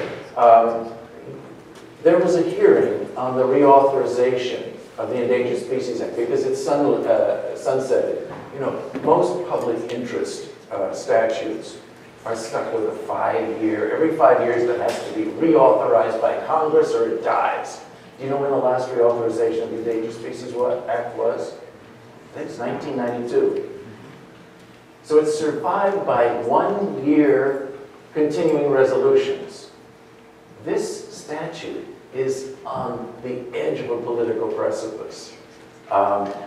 There was a hearing on the reauthorization of the Endangered Species Act because it's sunsetted. You know, most public interest statutes are stuck with a 5-year, every 5 years that has to be reauthorized by Congress or it dies. Do you know when the last reauthorization of the Endangered Species Act was? I think it's 1992. So it's survived by 1 year continuing resolutions. This statute is on the edge of a political precipice.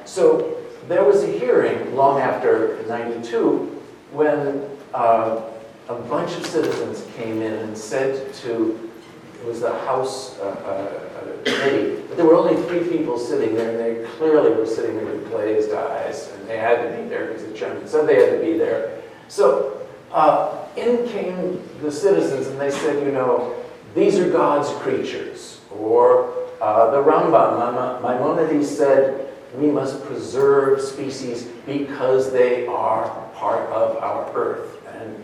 So there was a hearing long after 92 when a bunch of citizens came in and said to, it was the House committee, but there were only 3 people sitting there, and they clearly were sitting there with glazed eyes, and they had to be there because the chairman said they had to be there. So in came the citizens, and they said, you know, these are God's creatures. Or the Rambam, Maimonides said, we must preserve species because they are part of our earth. And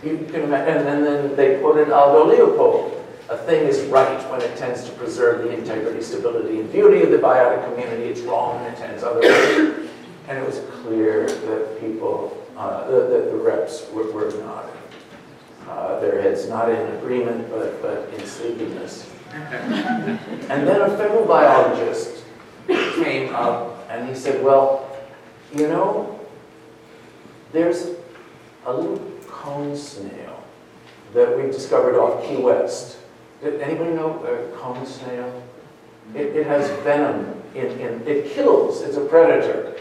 you can imagine, and then they quoted Aldo Leopold. A thing is right when it tends to preserve the integrity, stability, and beauty of the biotic community. It's wrong when it tends otherwise. And it was clear that people, that the reps were not, their heads not in agreement, but in sleepiness. And then a federal biologist came up and he said, well, you know, there's a little cone snail that we've discovered off Key West. Did anybody know a cone snail? It has venom it kills, it's a predator.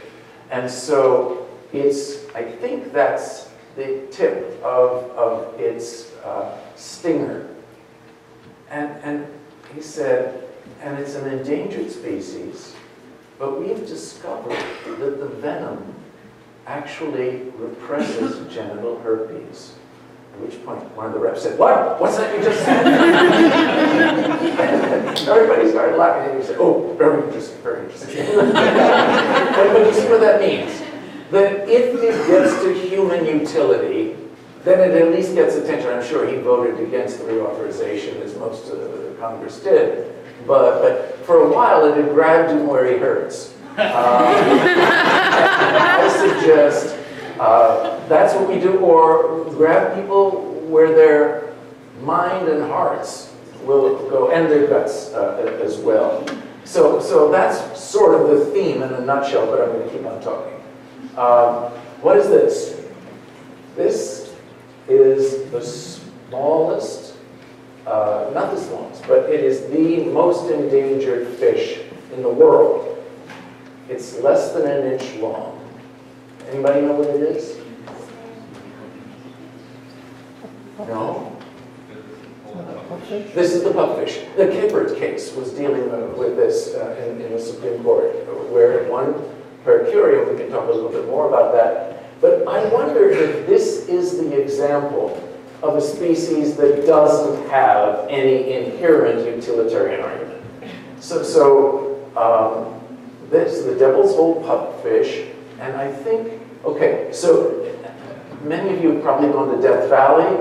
And so I think that's the tip of its stinger. And he said, and it's an endangered species, but we've discovered that the venom actually represses genital herpes. At which point, one of the reps said, "What? What's that you just said?" Everybody started laughing, and he said, "Oh, very interesting, very interesting." But you see what that means? That if it gets to human utility, then it at least gets attention. I'm sure he voted against the reauthorization, as most of the Congress did. But for a while, it had grabbed him where he hurts. I suggest that's what we do, or grab people where their mind and hearts will go, and their guts as well. So that's sort of the theme in a nutshell, but I'm going to keep on talking. What is this? This is the smallest, not the smallest, but it is the most endangered fish in the world. It's less than an inch long. Anybody know what it is? No? This is the pupfish. The Kipper case was dealing with this in the Supreme Court, where one per curiam, we can talk a little bit more about that. But I wonder if this is the example of a species that doesn't have any inherent utilitarian argument. This is the devil's hole pupfish, and I think, okay, so many of you have probably gone to Death Valley.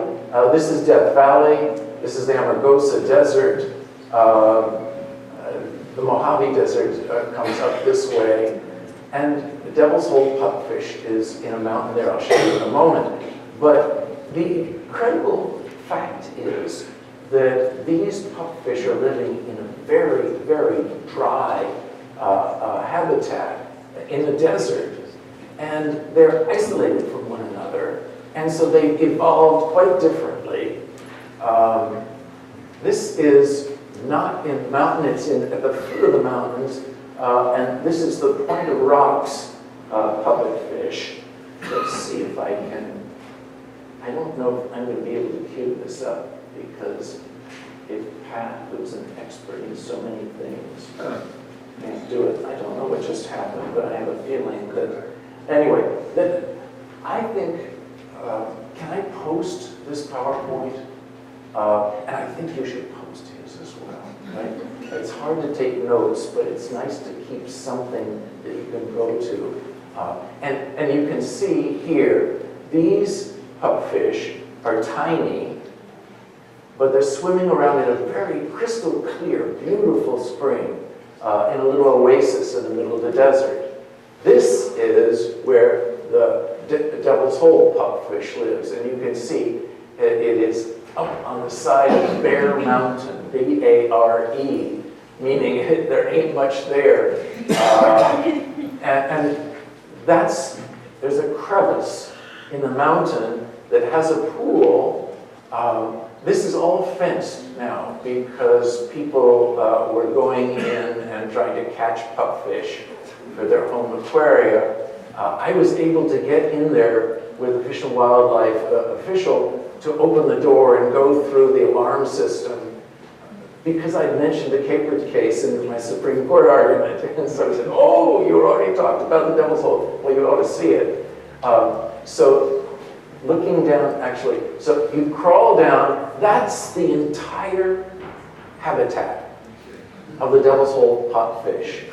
This is Death Valley. This is the Amargosa Desert. The Mojave Desert comes up this way. And the devil's hole pupfish is in a mountain there. I'll show you in a moment. But the incredible fact is that these pupfish are living in a very, very dry habitat in the desert, and they're isolated from one another, and so they've evolved quite differently. This is not in the mountain, it's at the foot of the mountains, and this is the Point of Rocks puppet fish. Let's see if I don't know if I'm going to be able to cue this up, because if Pat, who's an expert in so many things, can't do it. I don't know what just happened, but I have a feeling that... Anyway, I think, can I post this PowerPoint? And I think you should post his as well, right? It's hard to take notes, but it's nice to keep something that you can go to. And you can see here, these pupfish are tiny, but they're swimming around in a very crystal clear, beautiful spring in a little oasis in the middle of the desert. This is where the devil's hole pupfish lives, and you can see it is up on the side of Bear Mountain, B-A-R-E, meaning there ain't much there. And there's a crevice in the mountain that has a pool. This is all fenced now because people were going in and trying to catch pupfish for their home aquaria. I was able to get in there with a Fish and Wildlife official to open the door and go through the alarm system because I mentioned the Capers case in my Supreme Court argument. And so he said, "Oh, you already talked about the devil's hole. Well, you ought to see it." So looking down, actually, so you crawl down, that's the entire habitat of the devil's hole pupfish.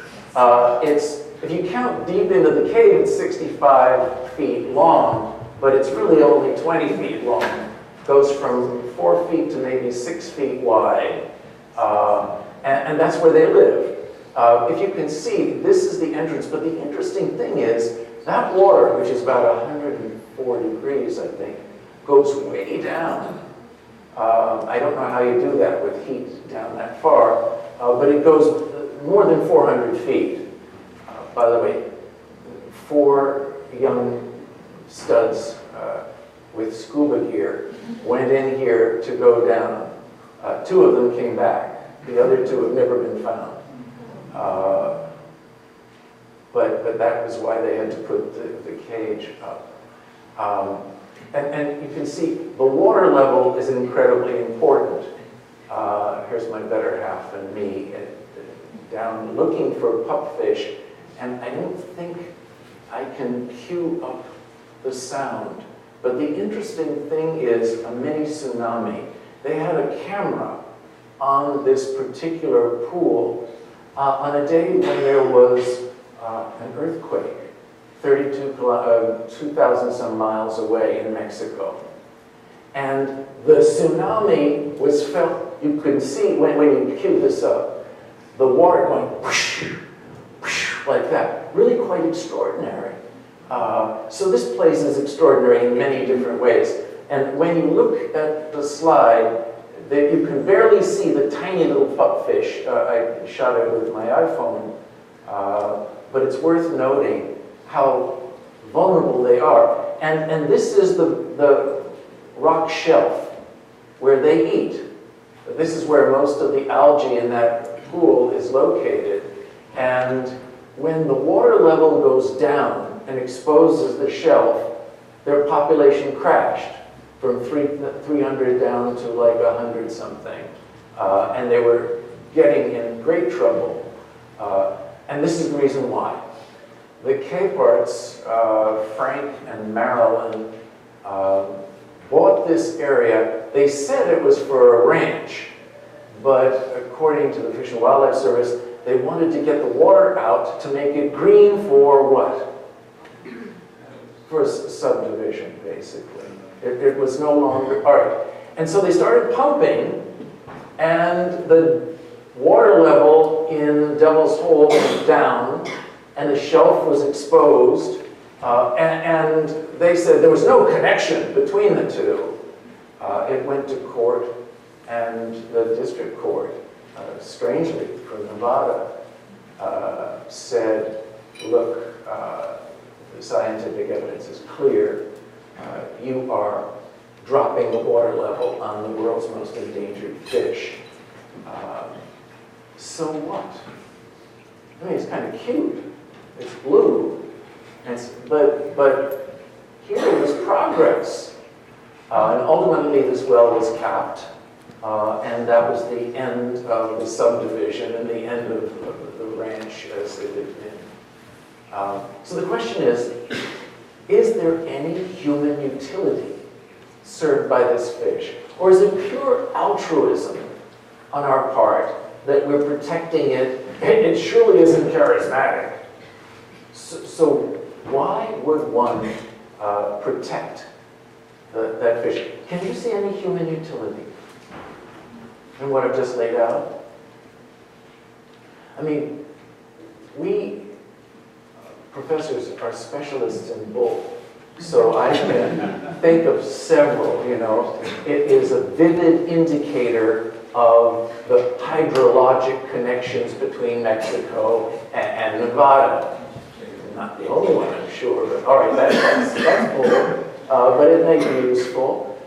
If you count deep into the cave, it's 65 feet long, but it's really only 20 feet long. It goes from 4 feet to maybe 6 feet wide, and that's where they live. If you can see, this is the entrance, but the interesting thing is that water, which is about 104 degrees, I think, goes way down. I don't know how you do that with heat down that far, but it goes more than 400 feet. By the way, 4 young studs with scuba gear went in here to go down. 2 of them came back. The other 2 have never been found. But that was why they had to put the cage up. And you can see the water level is incredibly important. Here's my better half and me down looking for pupfish, and I don't think I can cue up the sound. But the interesting thing is a mini tsunami. They had a camera on this particular pool on a day when there was an earthquake 2,000 some miles away in Mexico. And the tsunami was felt, you could see when you cue this up, the water going whoosh, whoosh, like that. Really quite extraordinary. So this place is extraordinary in many different ways. And when you look at the slide, you can barely see the tiny little pupfish. I shot it with my iPhone. But it's worth noting how vulnerable they are. And this is the rock shelf where they eat. This is where most of the algae in that pool is located. And when the water level goes down and exposes the shelf, their population crashed from 300 down to like 100 something. And they were getting in great trouble. And this is the reason why. The Caparts, Frank and Marilyn, bought this area. They said it was for a ranch, but according to the Fish and Wildlife Service, they wanted to get the water out to make it green for what? For a subdivision, basically. It was no longer, all right. And so they started pumping, and the water level in Devil's Hole went down, and the shelf was exposed, and they said there was no connection between the two. It went to court, and the district court, strangely from Nevada, said, look, the scientific evidence is clear. You are dropping the water level on the world's most endangered fish. So what? I mean, it's kind of cute. It's blue. But here was progress. And ultimately, this well was capped. And that was the end of the subdivision and the end of the ranch as it had been. So the question is there any human utility served by this fish? Or is it pure altruism on our part that we're protecting it? It surely isn't charismatic. So why would one protect that fish? Can you see any human utility in what I've just laid out? I mean, we professors are specialists in bull. So I can think of several, you know. It is a vivid indicator of the hydrologic connections between Mexico and Nevada. Not the only one, I'm sure, but all right, that's bull, but it may be useful.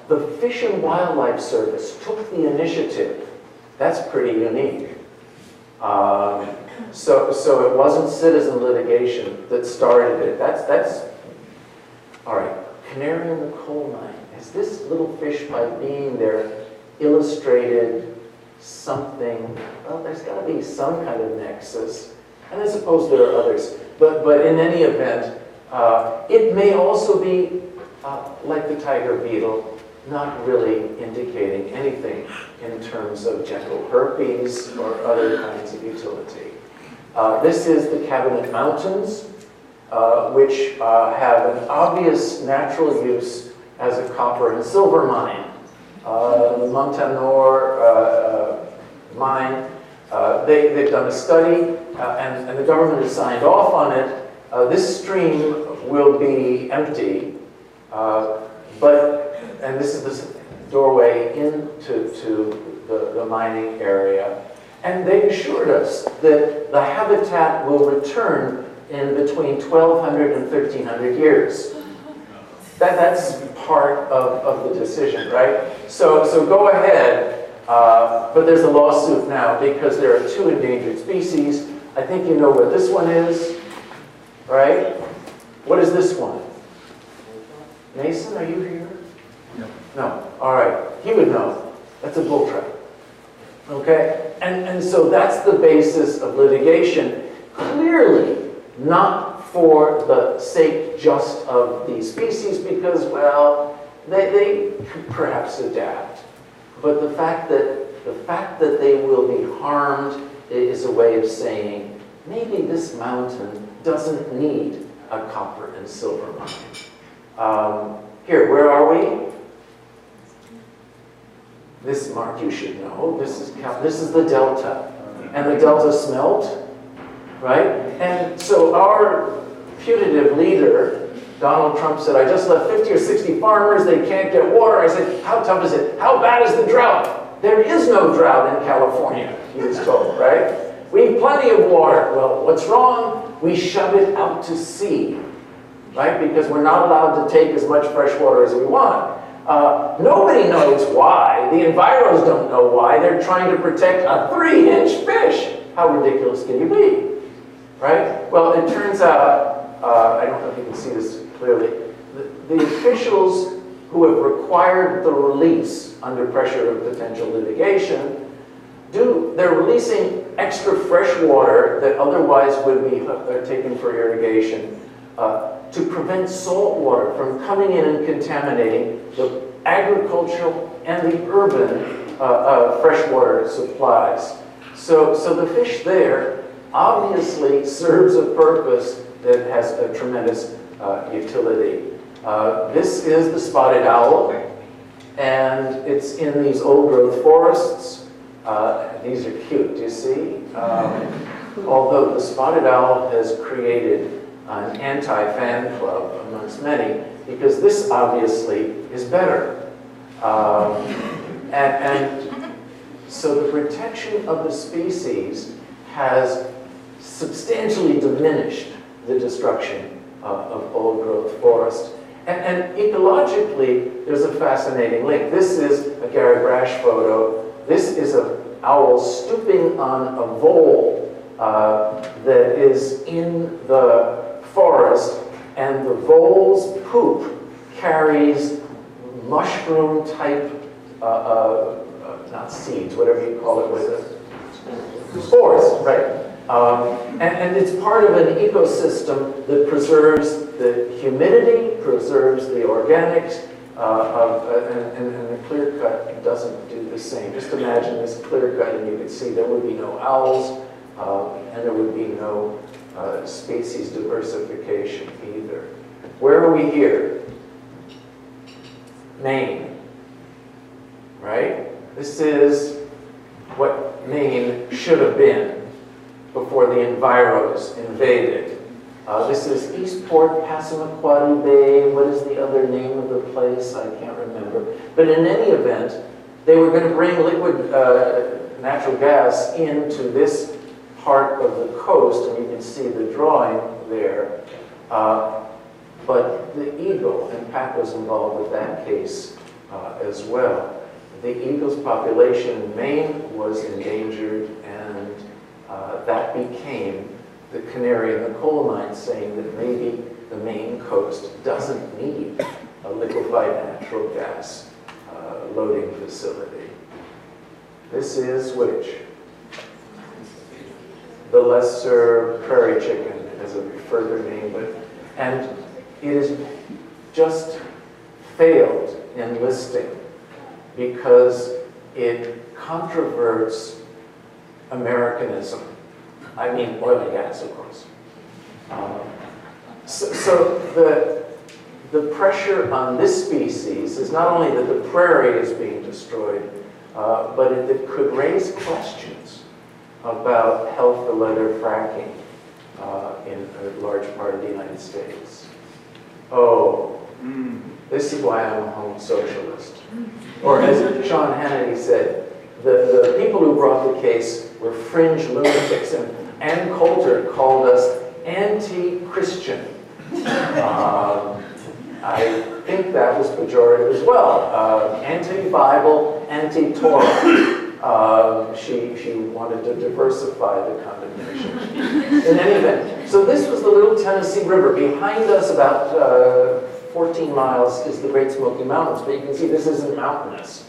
The Fish and Wildlife Service took the initiative. That's pretty unique. So it wasn't citizen litigation that started it. That's all right. Canary in the coal mine. Has this little fish by being there illustrated something? Well, there's got to be some kind of nexus, and I suppose there are others. But in any event, it may also be like the tiger beetle, not really indicating anything in terms of genital herpes or other kinds of utility. This is the Cabinet Mountains, which have an obvious natural use as a copper and silver mine. The Montanor mine, they've done a study, and the government has signed off on it. This stream will be empty, and this is the doorway into the mining area. And they assured us that the habitat will return in between 1,200 and 1,300 years. That's part of the decision, right? So go ahead, but there's a lawsuit now because there are 2 endangered species. I think you know what this one is, right? What is this one? Mason, are you here? No. No, all right, he would know. That's a bull trap, okay? And so that's the basis of litigation. Clearly, not for the sake just of these species, because, well, they could perhaps adapt. But the fact that they will be harmed is a way of saying, maybe this mountain doesn't need a copper and silver mine. Here, where are we? This mark you should know. This is the delta. And the delta smelt, right? And so our putative leader, Donald Trump, said, I just left 50 or 60 farmers, they can't get water. I said, how tough is it? How bad is the drought? There is no drought in California, he was told, right? We have plenty of water. Well, what's wrong? We shove it out to sea, right? Because we're not allowed to take as much fresh water as we want. Nobody knows why. The enviros don't know why. They're trying to protect a 3-inch fish. How ridiculous can you be? Right? Well, it turns out, I don't know if you can see this clearly, the officials who have required the release under pressure of potential litigation, they're releasing extra fresh water that otherwise would be taken for irrigation to prevent salt water from coming in and contaminating the agricultural and the urban freshwater supplies. So the fish there obviously serves a purpose that has a tremendous utility. This is the spotted owl, and it's in these old-growth forests. These are cute, do you see? Although the spotted owl has created an anti-fan club amongst many, because this obviously is better. And so the protection of the species has substantially diminished the destruction of old-growth forest. And ecologically, there's a fascinating link. This is a Gary Brash photo. This is an owl stooping on a vole that is in the forest, and the vole's poop carries mushroom-type, not seeds, whatever you call it, with it. Spores, right. And it's part of an ecosystem that preserves the humidity, preserves the organics, and the clear cut doesn't do the same. Just imagine this clear cut, and you can see there would be no owls, and there would be no species diversification either. Where are we here? Maine, right? This is what Maine should have been before the enviros invaded. This is Eastport, Passamaquoddy Bay. What is the other name of the place? I can't remember. But in any event, they were going to bring liquid natural gas into this part of the coast, and you can see the drawing there. But the eagle, and Pat was involved with that case as well. The eagle's population in Maine was endangered, and that became the canary in the coal mine, saying that maybe the Maine coast doesn't need a liquefied natural gas loading facility. This is which? The lesser prairie chicken as a further name, and it has just failed in listing because it controverts Americanism. I mean oil and gas, of course. So the pressure on this species is not only that the prairie is being destroyed, but it could raise questions about health for leather fracking in a large part of the United States. Oh, this is why I'm a home socialist. Or as Sean Hannity said, the people who brought the case were fringe lunatics, and Ann Coulter called us anti-Christian. I think was pejorative as well. Anti-Bible, anti-Torah. She wanted to diversify the condemnation. In any event, so this was the Little Tennessee River. Behind us, about 14 miles, is the Great Smoky Mountains. But you can see this isn't mountainous.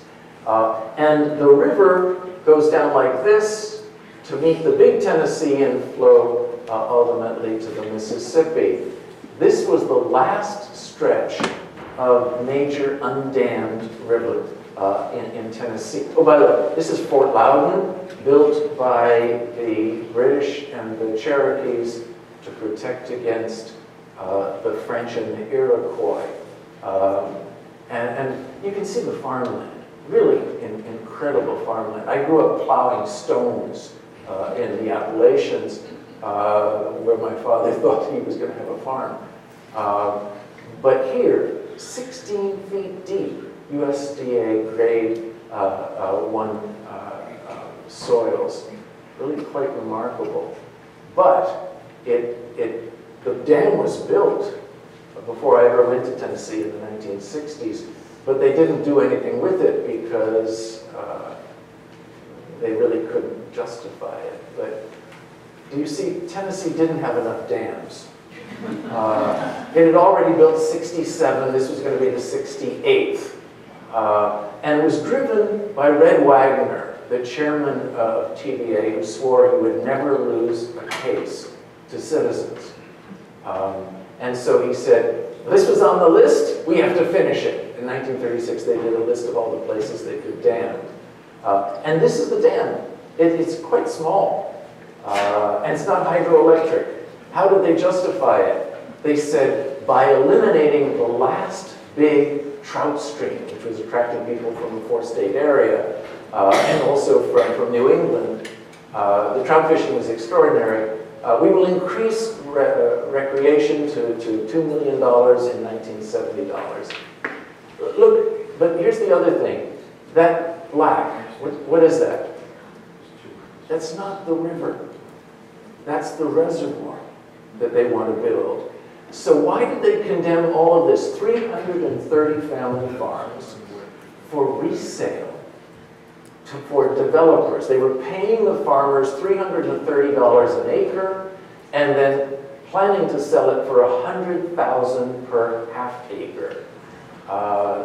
And the river goes down like this to meet the Big Tennessee and flow ultimately to the Mississippi. This was the last stretch of major undammed river in Tennessee. Oh, by the way, this is Fort Loudon, built by the British and the Cherokees to protect against the French and the Iroquois. And you can see the farmland, really incredible farmland. I grew up plowing stones in the Appalachians, where my father thought he was going to have a farm. But here, 16 feet deep, USDA grade 1 soils, really quite remarkable. But the dam was built before I ever went to Tennessee in the 1960s, but they didn't do anything with it because they really couldn't justify it. But do you see, Tennessee didn't have enough dams. It had already built 67, this was going to be the 68th. And it was driven by Red Wagoner, the chairman of TVA, who swore he would never lose a case to citizens. And so he said, this was on the list, we have to finish it. In 1936, they did a list of all the places they could dam. And this is the dam. It's quite small, and it's not hydroelectric. How did they justify it? They said, by eliminating the last big trout stream, which was attracting people from the 4-state area, and also from New England. The trout fishing was extraordinary. We will increase recreation to $2 million in $1970. Look, but here's the other thing. That black, what is that? That's not the river. That's the reservoir that they want to build. So why did they condemn all of this? 330 family farms for resale for developers. They were paying the farmers $330 an acre and then planning to sell it for $100,000 per half acre.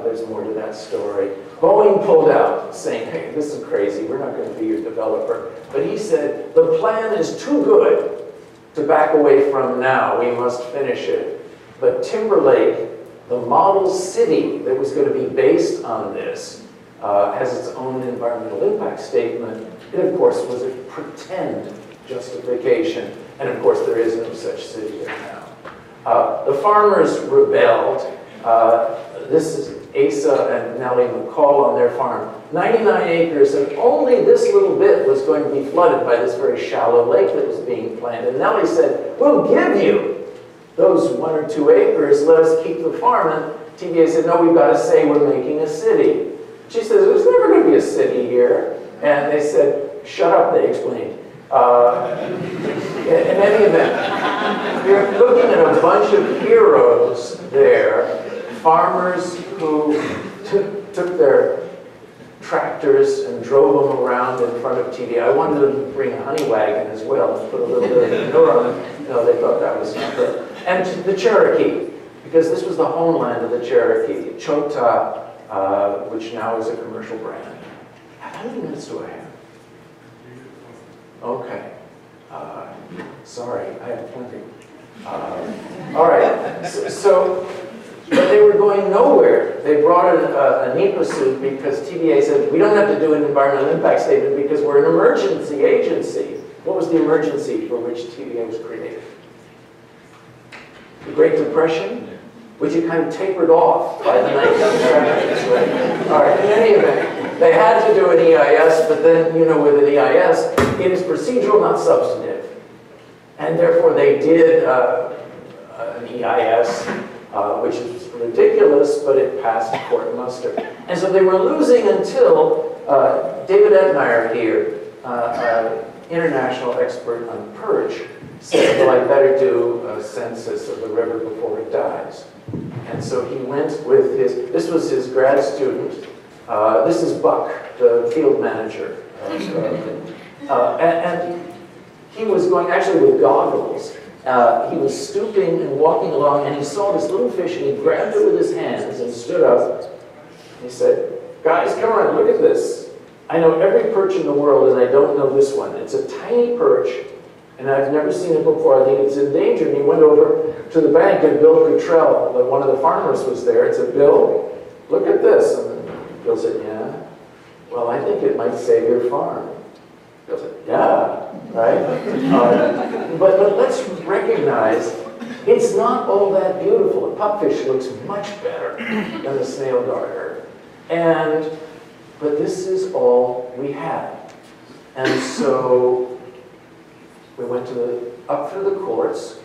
There's more to that story. Boeing pulled out saying, hey, this is crazy, we're not going to be your developer. But he said, the plan is too good to back away from now, we must finish it. But Timberlake, the model city that was going to be based on this, has its own environmental impact statement. It, of course, was a pretend justification. And, of course, there is no such city there now. The farmers rebelled. This is Asa and Nellie McCall on their farm. 99 acres, and only this little bit was going to be flooded by this very shallow lake that was being planned. And Nellie said, we'll give you those 1 or 2 acres, let us keep the farm. And TVA said, no, we've got to say we're making a city. She says, there's never going to be a city here. And they said, shut up, they explained. In any event, you're looking at a bunch of heroes there, farmers who took their tractors and drove them around in front of TVA. I wanted them to bring a honey wagon as well and put a little bit of manure on it. No, they thought that was good. And the Cherokee, because this was the homeland of the Cherokee, Choctaw, which now is a commercial brand. How many minutes do I have? Okay. Sorry, I have plenty. All right. But they were going nowhere. They brought a NEPA suit because TVA said, we don't have to do an environmental impact statement because we're an emergency agency. What was the emergency for which TVA was created? The Great Depression, which had kind of tapered off by the 1970s, right? All right, in any event, they had to do an EIS, but then, you know, with an EIS, it is procedural, not substantive. And therefore, they did an EIS, which is ridiculous, but it passed court muster. And so they were losing until David Etmeyer here, international expert on perch, said, well, I better do a census of the river before it dies. And so he went with this was his grad student. This is Buck, the field manager. And he was going, actually with goggles, he was stooping and walking along, and he saw this little fish, and he grabbed it with his hands and stood up. He said, guys, come on, look at this. I know every perch in the world, and I don't know this one. It's a tiny perch, and I've never seen it before. I think it's endangered. And he went over to the bank, and Bill Cottrell, one of the farmers, was there, and said, Bill, look at this. And Bill said, yeah. Well, I think it might save your farm. Bill said, yeah, right? But let's recognize it's not all that beautiful. A pupfish looks much better than a snail darter. But this is all we had. And so we went up through the courts.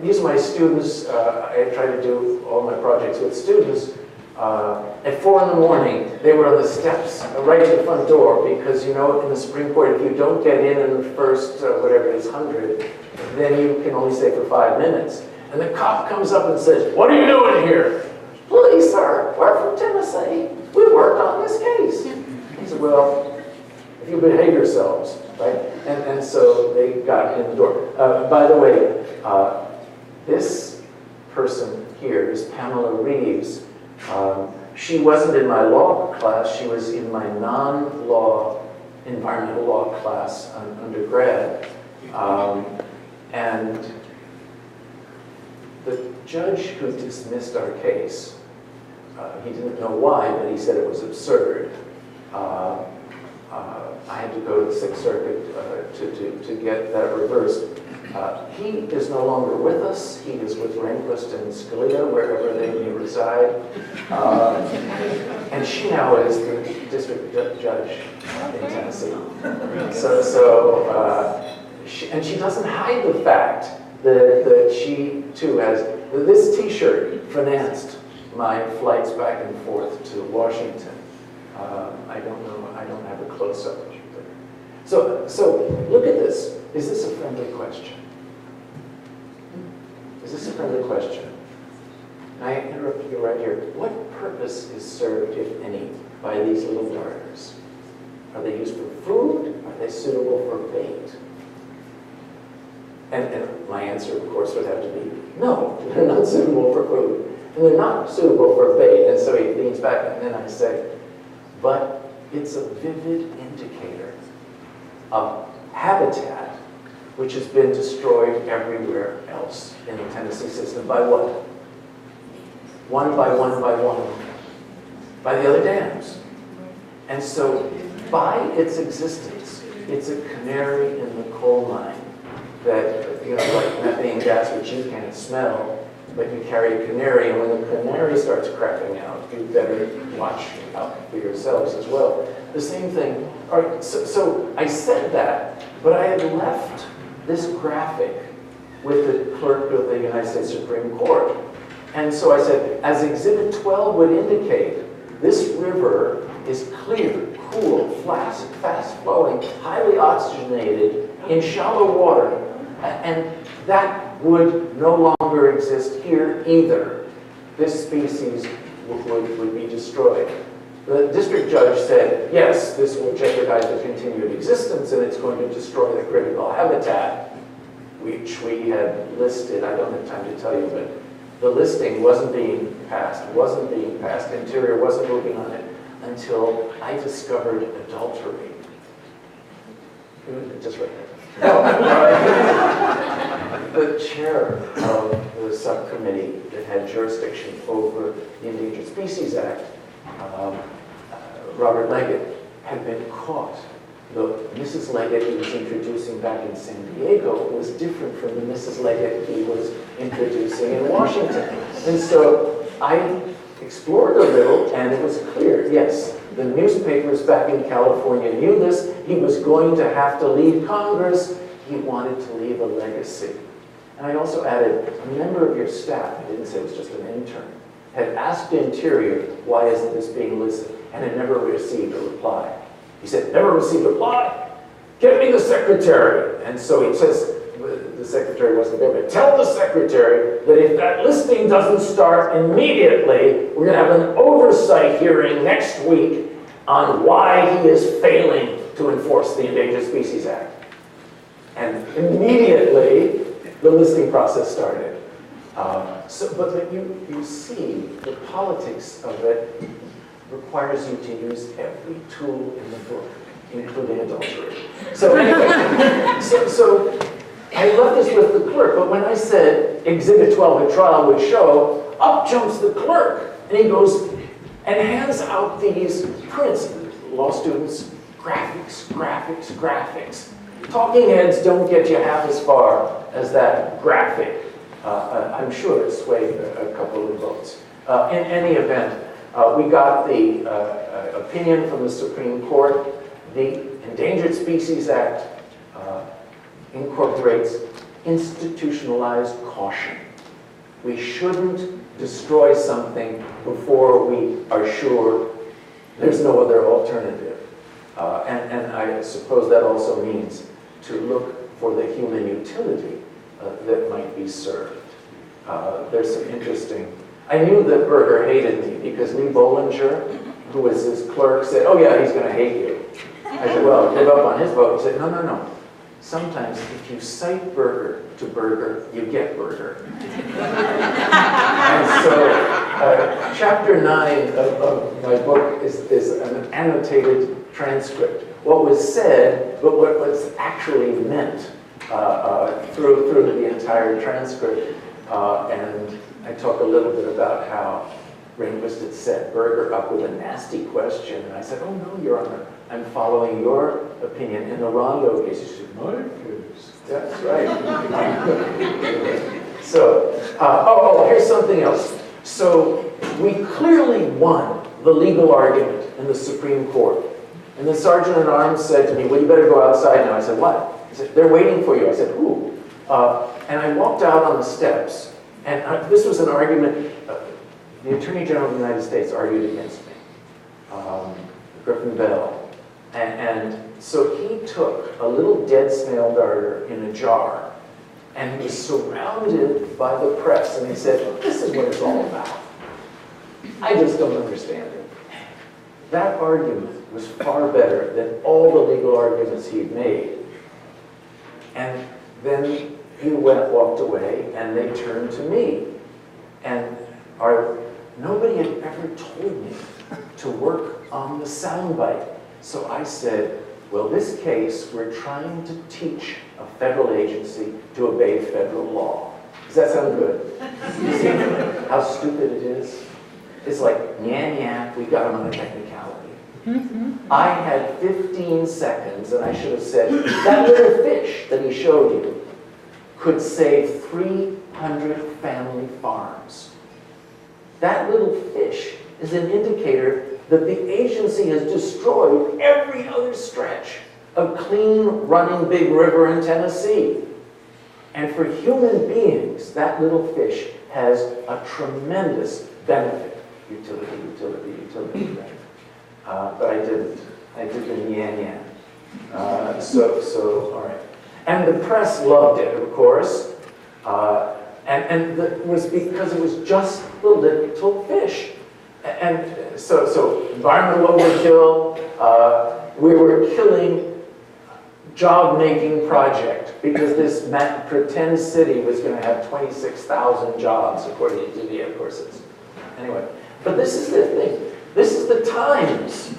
These are my students. I try to do all my projects with students. At 4 in the morning, they were on the steps right at the front door because, you know, in the Supreme Court, if you don't get in the first, whatever it is, 100, then you can only stay for 5 minutes. And the cop comes up and says, what are you doing here? Please, sir, we're from Tennessee. We worked on this case. He said, well, if you behave yourselves, right? And so they got in the door. By the way, this person here is Pamela Reeves. She wasn't in my law class. She was in my non-law, environmental law class undergrad. And the judge who dismissed our case, he didn't know why, but he said it was absurd. I had to go to the Sixth Circuit to get that reversed. He is no longer with us. He is with Rehnquist and Scalia, wherever they may reside. And she now is the district judge in Tennessee. And she doesn't hide the fact that she, too, has... This T-shirt financed my flights back and forth to Washington. I don't know. I don't have a close-up. So look at this. Is this a friendly question? Is this a friendly question? I interrupt you right here. What purpose is served, if any, by these little darters? Are they used for food? Are they suitable for bait? And my answer, of course, would have to be, no, they're not suitable for food. And they're not suitable for bait. And so he leans back, and then I say, but it's a vivid indicator of habitat which has been destroyed everywhere else in the Tennessee system. By what? One by one by one. By the other dams. And so, by its existence, it's a canary in the coal mine that, you know, like methane gas, which you can't smell, but you carry a canary, and when the canary starts crapping out, you better watch out for yourselves as well. The same thing. All right, so I said that, but I had left this graphic with the clerk of the United States Supreme Court. And so I said, as Exhibit 12 would indicate, this river is clear, cool, fast-flowing, highly oxygenated, in shallow water. And that would no longer exist here either. This species would be destroyed. The district judge said, yes, this will jeopardize the continued existence and it's going to destroy the critical habitat, which we had listed. I don't have time to tell you, but the listing wasn't being passed, Interior wasn't moving on it until I discovered adultery. Just right there. The chair of the subcommittee that had jurisdiction over the Endangered Species Act, Robert Leggett, had been caught. The Mrs. Leggett he was introducing back in San Diego was different from the Mrs. Leggett he was introducing in Washington. And so I explored a little, and it was clear, yes, the newspapers back in California knew this. He was going to have to leave Congress. He wanted to leave a legacy. And I also added, a member of your staff, I didn't say it was just an intern, had asked Interior, why isn't this being listed? And had never received a reply. He said, never received a reply? Get me the secretary. And so he says, the secretary wasn't there, but tell the secretary that if that listing doesn't start immediately, we're going to have an oversight hearing next week on why he is failing to enforce the Endangered Species Act. And immediately, the listing process started. But you see, the politics of it requires you to use every tool in the book, including adultery. So anyway, so I left this with the clerk, but when I said Exhibit 12 at trial would show, up jumps the clerk, and he goes and hands out these prints. Law students, graphics. Talking heads don't get you half as far as that graphic. I'm sure it swayed a couple of votes. In any event, we got the opinion from the Supreme Court. The Endangered Species Act incorporates institutionalized caution. We shouldn't destroy something before we are sure there's no other alternative. And I suppose that also means to look for the human utility that might be served. There's some interesting... I knew that Berger hated me because Lee Bollinger, who was his clerk, said, oh yeah, he's going to hate you. I said, well, give up on his vote. He said, no. Sometimes if you cite Berger to Berger, you get Berger. And so chapter 9 of my book is an annotated transcript. What was said, but what was actually meant through the entire transcript. And I talk a little bit about how Rehnquist had set Berger up with a nasty question. And I said, oh no, Your Honor, I'm following your opinion. In the Rondo case, he said, my case. That's right. So, here's something else. So we clearly won the legal argument in the Supreme Court. And the sergeant at arms said to me, well, you better go outside now. I said, what? He said, they're waiting for you. I said, who? And I walked out on the steps. And this was an argument, the Attorney General of the United States argued against me, Griffin Bell. And so he took a little dead snail darter in a jar, and he was surrounded by the press, and he said, this is what it's all about. I just don't understand it. That argument was far better than all the legal arguments he'd made. And then he walked away, and they turned to me. And nobody had ever told me to work on the soundbite. So I said, well, this case, we're trying to teach a federal agency to obey federal law. Does that sound good? You see how stupid it is? It's like, yeah, we got him on a technicality. I had 15 seconds, and I should have said, that little fish that he showed you could save 300 family farms. That little fish is an indicator that the agency has destroyed every other stretch of clean running big river in Tennessee. And for human beings, that little fish has a tremendous benefit. Utility. But I didn't. I did the yan. So all right. And the press loved it, of course. And it was because it was just the little fish. And so environmental overkill, we were killing job-making project because this pretend city was going to have 26,000 jobs according to DVA courses. Anyway, but this is the thing. This is the Times.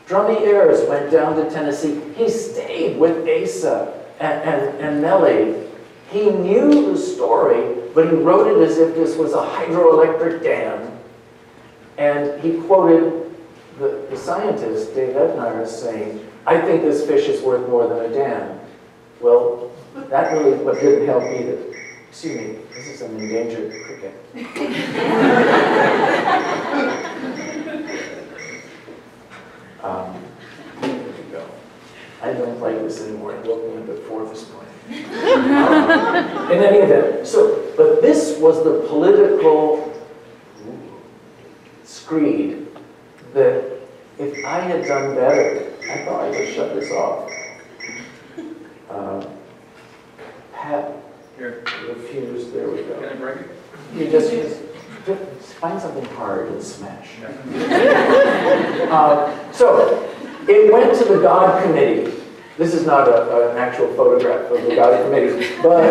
Drummy Ayers went down to Tennessee. He stayed with ESA and Nellie. He knew the story, but he wrote it as if this was a hydroelectric dam. And he quoted the scientist, Dave Ebner, as saying, I think this fish is worth more than a dam. Well, that really didn't help either. Excuse me, this is an endangered cricket. There we go. I don't like this anymore. It woke me up at 4 this morning. In any event, but this was the political screed that if I had done better, I thought I would shut this off. Pat Here, Refused, there we can go. I break it? You just find something hard and smash. So it went to the God Committee. This is not an actual photograph of the God Committee, but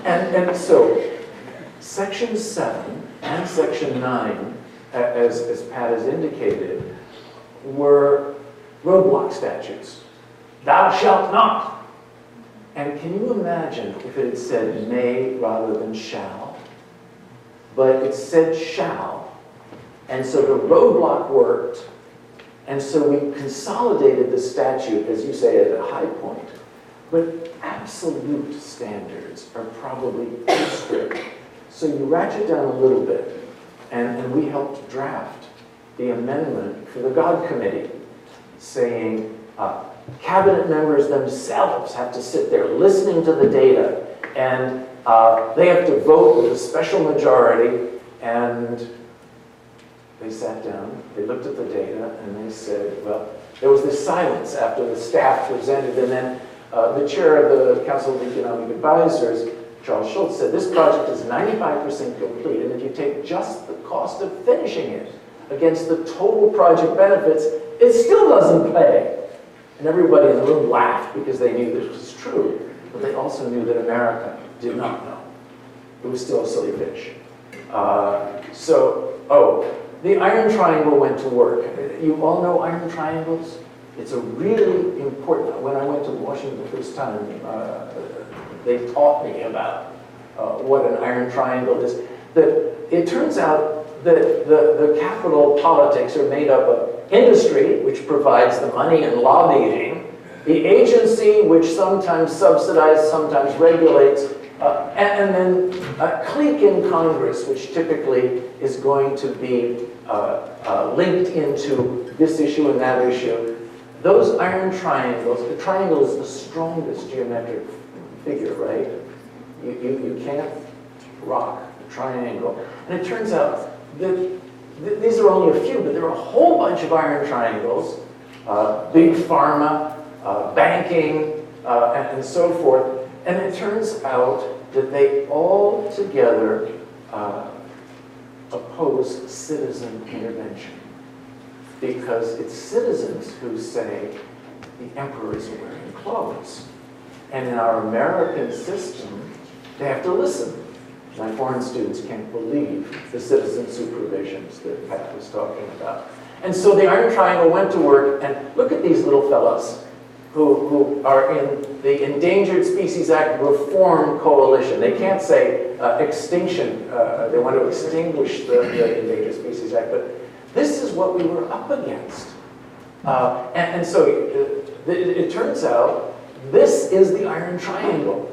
and so Section 7 and Section 9, as Pat has indicated, were roadblock statutes. Thou shalt not. And can you imagine if it had said may rather than shall? But it said shall. And so the roadblock worked. And so we consolidated the statute, as you say, at a high point. But absolute standards are probably too strict. So you ratchet down a little bit. And we helped draft the amendment for the God Committee, saying cabinet members themselves have to sit there listening to the data, and they have to vote with a special majority, and they sat down, they looked at the data, and they said, well, there was this silence after the staff presented, and then the chair of the Council of Economic Advisors, Charles Schultz, said, this project is 95% complete, and if you take just the cost of finishing it against the total project benefits, it still doesn't pay. And everybody in the room laughed because they knew this was true, but they also knew that America did not know. It was still a silly fish. The Iron Triangle went to work. You all know Iron Triangles? It's a really important, when I went to Washington the first time, they taught me about what an Iron Triangle is. That it turns out that the capital politics are made up of industry, which provides the money and lobbying, the agency, which sometimes subsidizes, sometimes regulates, and then a clique in Congress, which typically is going to be linked into this issue and that issue. Those iron triangles, the triangle is the strongest geometric figure, right? You can't rock a triangle. And it turns out that these are only a few, but there are a whole bunch of iron triangles, big pharma, banking, and so forth. And it turns out that they all together oppose citizen intervention. Because it's citizens who say the emperor is wearing clothes. And in our American system, they have to listen. My foreign students can't believe the citizen supervisions that Pat was talking about. And so the Iron Triangle went to work, and look at these little fellas who are in the Endangered Species Act Reform Coalition. They can't say extinction. They want to extinguish the Endangered Species Act, but this is what we were up against. And so it turns out this is the Iron Triangle.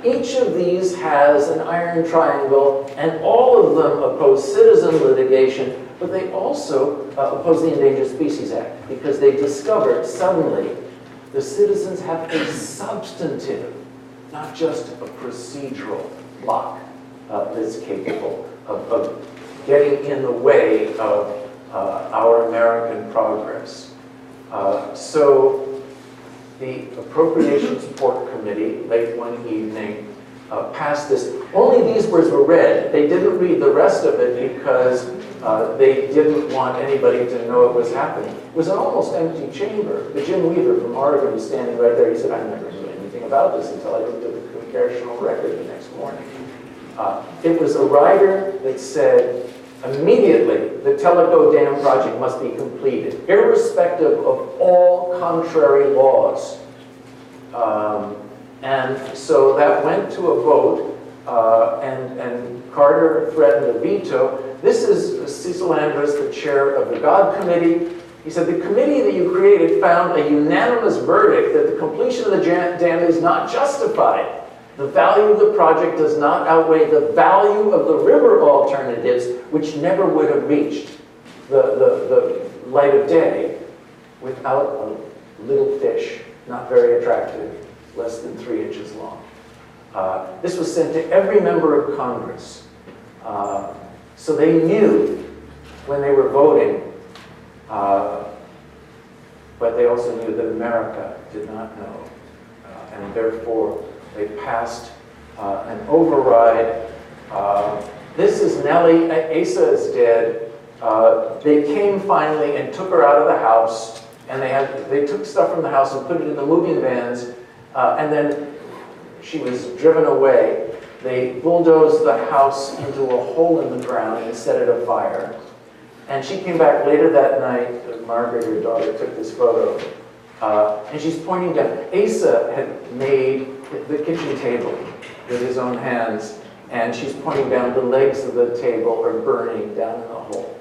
Each of these has an iron triangle, and all of them oppose citizen litigation, but they also oppose the Endangered Species Act, because they discovered suddenly the citizens have a substantive, not just a procedural block that's capable of getting in the way of our American progress. So the Appropriations Support Committee, late one evening, passed this. Only these words were read. They didn't read the rest of it because they didn't want anybody to know it was happening. It was an almost empty chamber. But Jim Weaver from Oregon was standing right there. He said, I never knew anything about this until I looked at the congressional record the next morning. It was a rider that said, immediately, the Tellico Dam project must be completed, irrespective of all contrary laws. And so that went to a vote, and Carter threatened a veto. This is Cecil Andrus, the chair of the God Committee. He said, the committee that you created found a unanimous verdict that the completion of the dam is not justified. The value of the project does not outweigh the value of the river alternatives, which never would have reached the light of day without a little fish, not very attractive, less than 3 inches long. This was sent to every member of Congress. So they knew when they were voting, but they also knew that America did not know. and therefore they passed an override. This is Nellie. Asa is dead. They came finally and took her out of the house, and they took stuff from the house and put it in the moving vans, and then she was driven away. They bulldozed the house into a hole in the ground and set it afire. And she came back later that night. Margaret, her daughter, took this photo. And she's pointing down. Asa had made the kitchen table with his own hands. And she's pointing down. The legs of the table are burning down in the hole.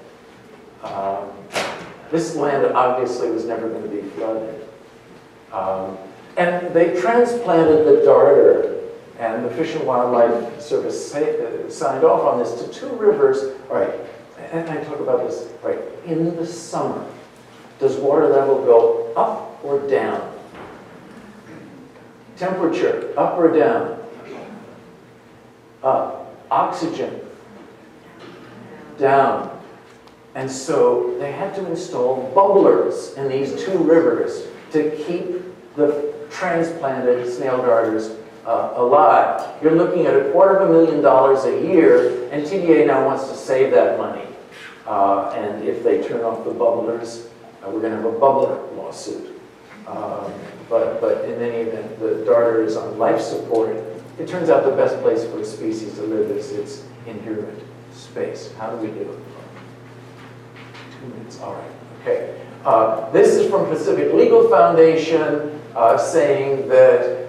This land obviously was never going to be flooded. And they transplanted the darter. And the Fish and Wildlife Service signed off on this to 2 rivers. All right, and I talk about this, right, in the summer, does water level go up or down? Temperature, up or down? Up. Oxygen, down. And so they had to install bubblers in these 2 rivers to keep the transplanted snail darters alive. You're looking at $250,000 a year, and TDA now wants to save that money. And if they turn off the bubblers, we're going to have a bubbler lawsuit. But in any event, the darter is on life support. It turns out the best place for a species to live is its inherent space. How do we do it? 2 minutes, all right, okay. This is from Pacific Legal Foundation saying that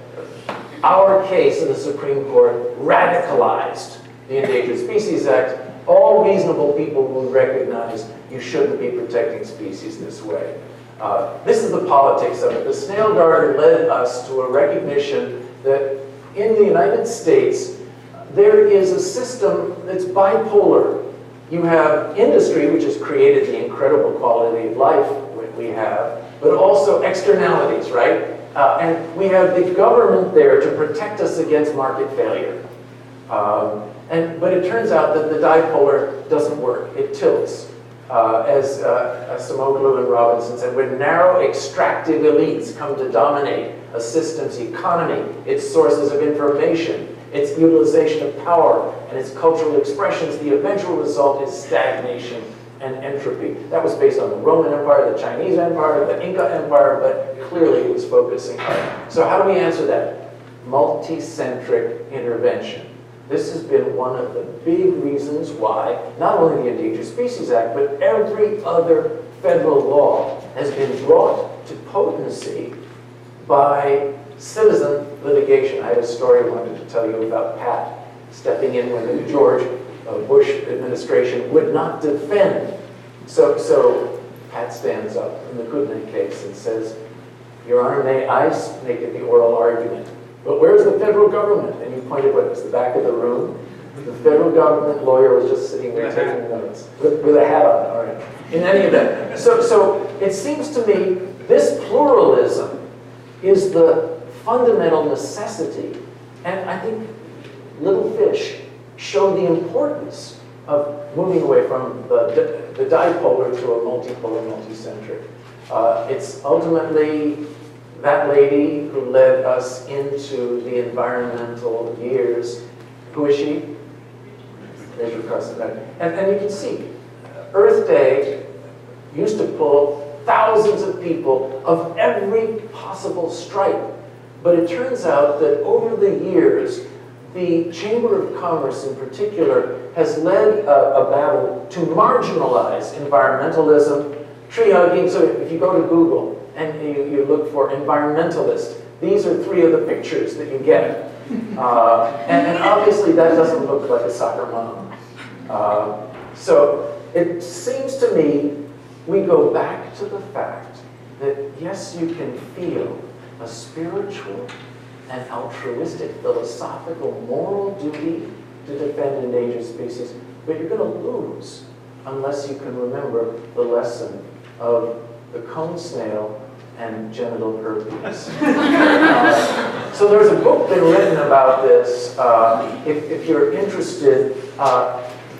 our case in the Supreme Court radicalized the Endangered Species Act. All reasonable people will recognize you shouldn't be protecting species this way. This is the politics of it. The snail darter led us to a recognition that in the United States, there is a system that's bipolar. You have industry, which has created the incredible quality of life we have, but also externalities, right? And we have the government there to protect us against market failure. But it turns out that the dipolar doesn't work. It tilts. As Simoglu and Robinson said, when narrow extractive elites come to dominate a system's economy, its sources of information, its utilization of power, and its cultural expressions, the eventual result is stagnation and entropy. That was based on the Roman Empire, the Chinese Empire, the Inca Empire, but clearly it was focusing on. So how do we answer that? Multi-centric intervention. This has been one of the big reasons why not only the Endangered Species Act, but every other federal law has been brought to potency by citizen litigation. I had a story I wanted to tell you about Pat stepping in when the George Bush administration would not defend. So Pat stands up in the Kootenai case and says, Your Honor, may I make it the oral argument? But where's the federal government? And you pointed, what, was the back of the room? The federal government lawyer was just sitting there taking notes with a hat on. All right. In any event, so it seems to me this pluralism is the fundamental necessity. And I think Little Fish showed the importance of moving away from the dipolar to a multipolar, multicentric. It's ultimately that lady who led us into the environmental years. Who is she? Rachel Carson. And you can see, Earth Day used to pull thousands of people of every possible stripe. But it turns out that over the years, the Chamber of Commerce in particular has led a battle to marginalize environmentalism, tree hugging. So if you go to Google and you look for environmentalist, these are 3 of the pictures that you get. And obviously that doesn't look like a soccer mom. So it seems to me we go back to the fact that yes, you can feel a spiritual and altruistic, philosophical, moral duty to defend endangered species, but you're going to lose unless you can remember the lesson of the cone snail and genital herpes. So there's a book been written about this. If you're interested,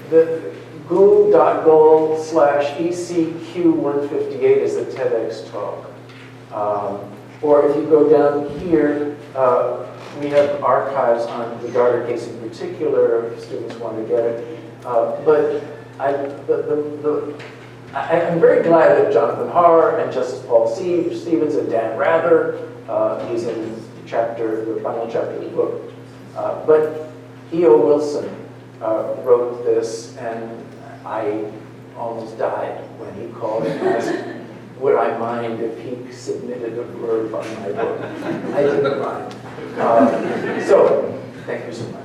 the goo.gold/ECQ158 is a TEDx talk. Or if you go down here, we have archives on the Darter case in particular, if students want to get it. But I'm very glad that Jonathan Harr and Justice Paul Stevens and Dan Rather, he's in the final chapter of the book. But E.O. Wilson wrote this, and I almost died when he called and asked, would I mind if he submitted a verb on my book? I didn't mind. So, thank you so much.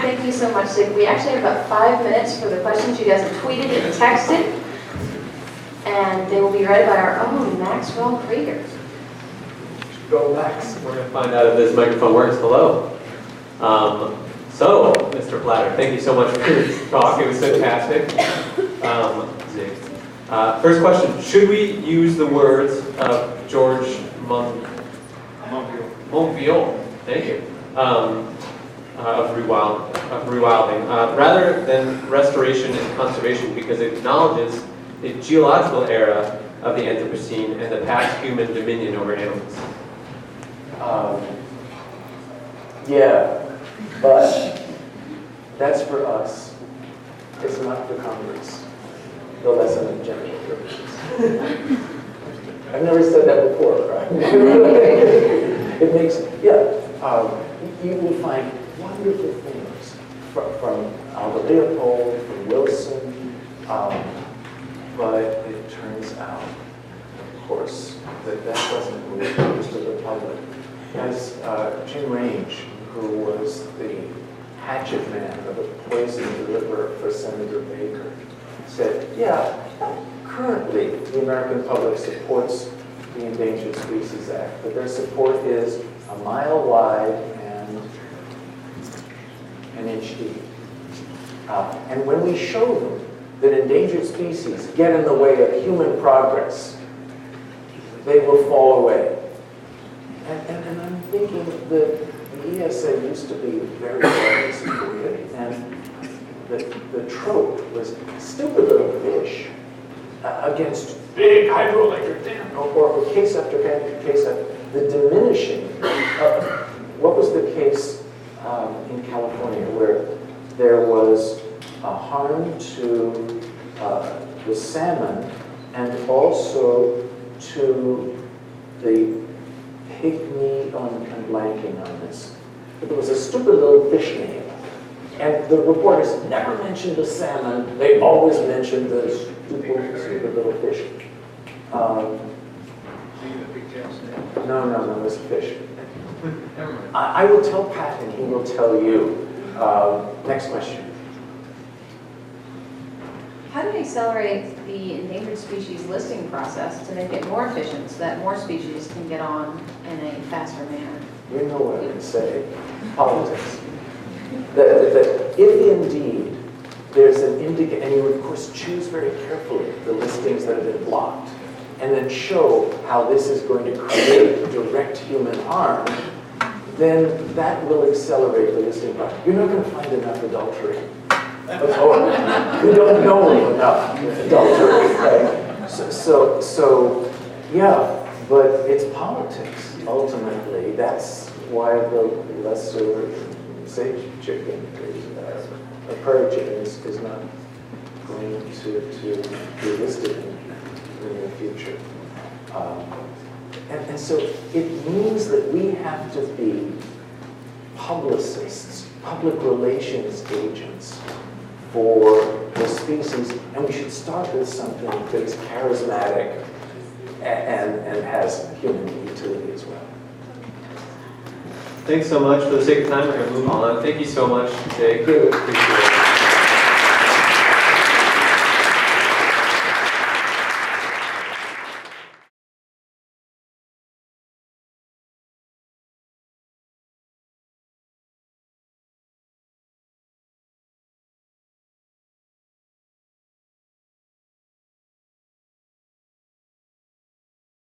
Thank you so much, Sig. We actually have about 5 minutes for the questions you guys have tweeted and texted. And they will be read by our own Maxwell Krieger. Go, Max. We're going to find out if this microphone works. Hello. So, Mr. Platter, thank you so much for your talk. It was fantastic. Zig. First question, should we use the words of George Monbiot, thank you, of rewilding, rather than restoration and conservation, because it acknowledges the geological era of the Anthropocene and the past human dominion over animals? Yeah, but that's for us. It's not for Congress. The lesson of general purposes. I've never said that before, right? It makes, you will find wonderful things from Alva Leopold, from Wilson, but it turns out, of course, that doesn't move most of the public. As Jim Range, who was the hatchet man of a poisoned liver for Senator Baker, said, yeah, currently the American public supports the Endangered Species Act, but their support is a mile wide and an inch deep. And when we show them that endangered species get in the way of human progress, they will fall away. And I'm thinking that the ESA used to be very, very supported, and the trope was stupid little fish against big hydroelectric dam, or case after case after the diminishing. What was the case in California where there was a harm to the salmon and also to the pygmy, I'm blanking on this, but there was a stupid little fish name. And the reporters never mentioned the salmon, they always mentioned the stupid little fish. No, it was a fish. I will tell Pat and he will tell you. Next question. How do we accelerate the endangered species listing process to make it more efficient so that more species can get on in a faster manner? You know what I would say. Politics. That if indeed there's an indicator, and you of course choose very carefully the listings that have been blocked, and then show how this is going to create direct human harm, then that will accelerate the listing process. You're not going to find enough adultery. You don't know enough adultery, right? So yeah, but it's politics, ultimately. That's why the lesser sage chicken, a prairie chicken is not going to be listed in the near future. And so it means that we have to be publicists, public relations agents for the species, and we should start with something that is charismatic and has human utility as well. Thanks so much. For the sake of time, we're going to move on. Thank you so much, Jake. Good. Appreciate it.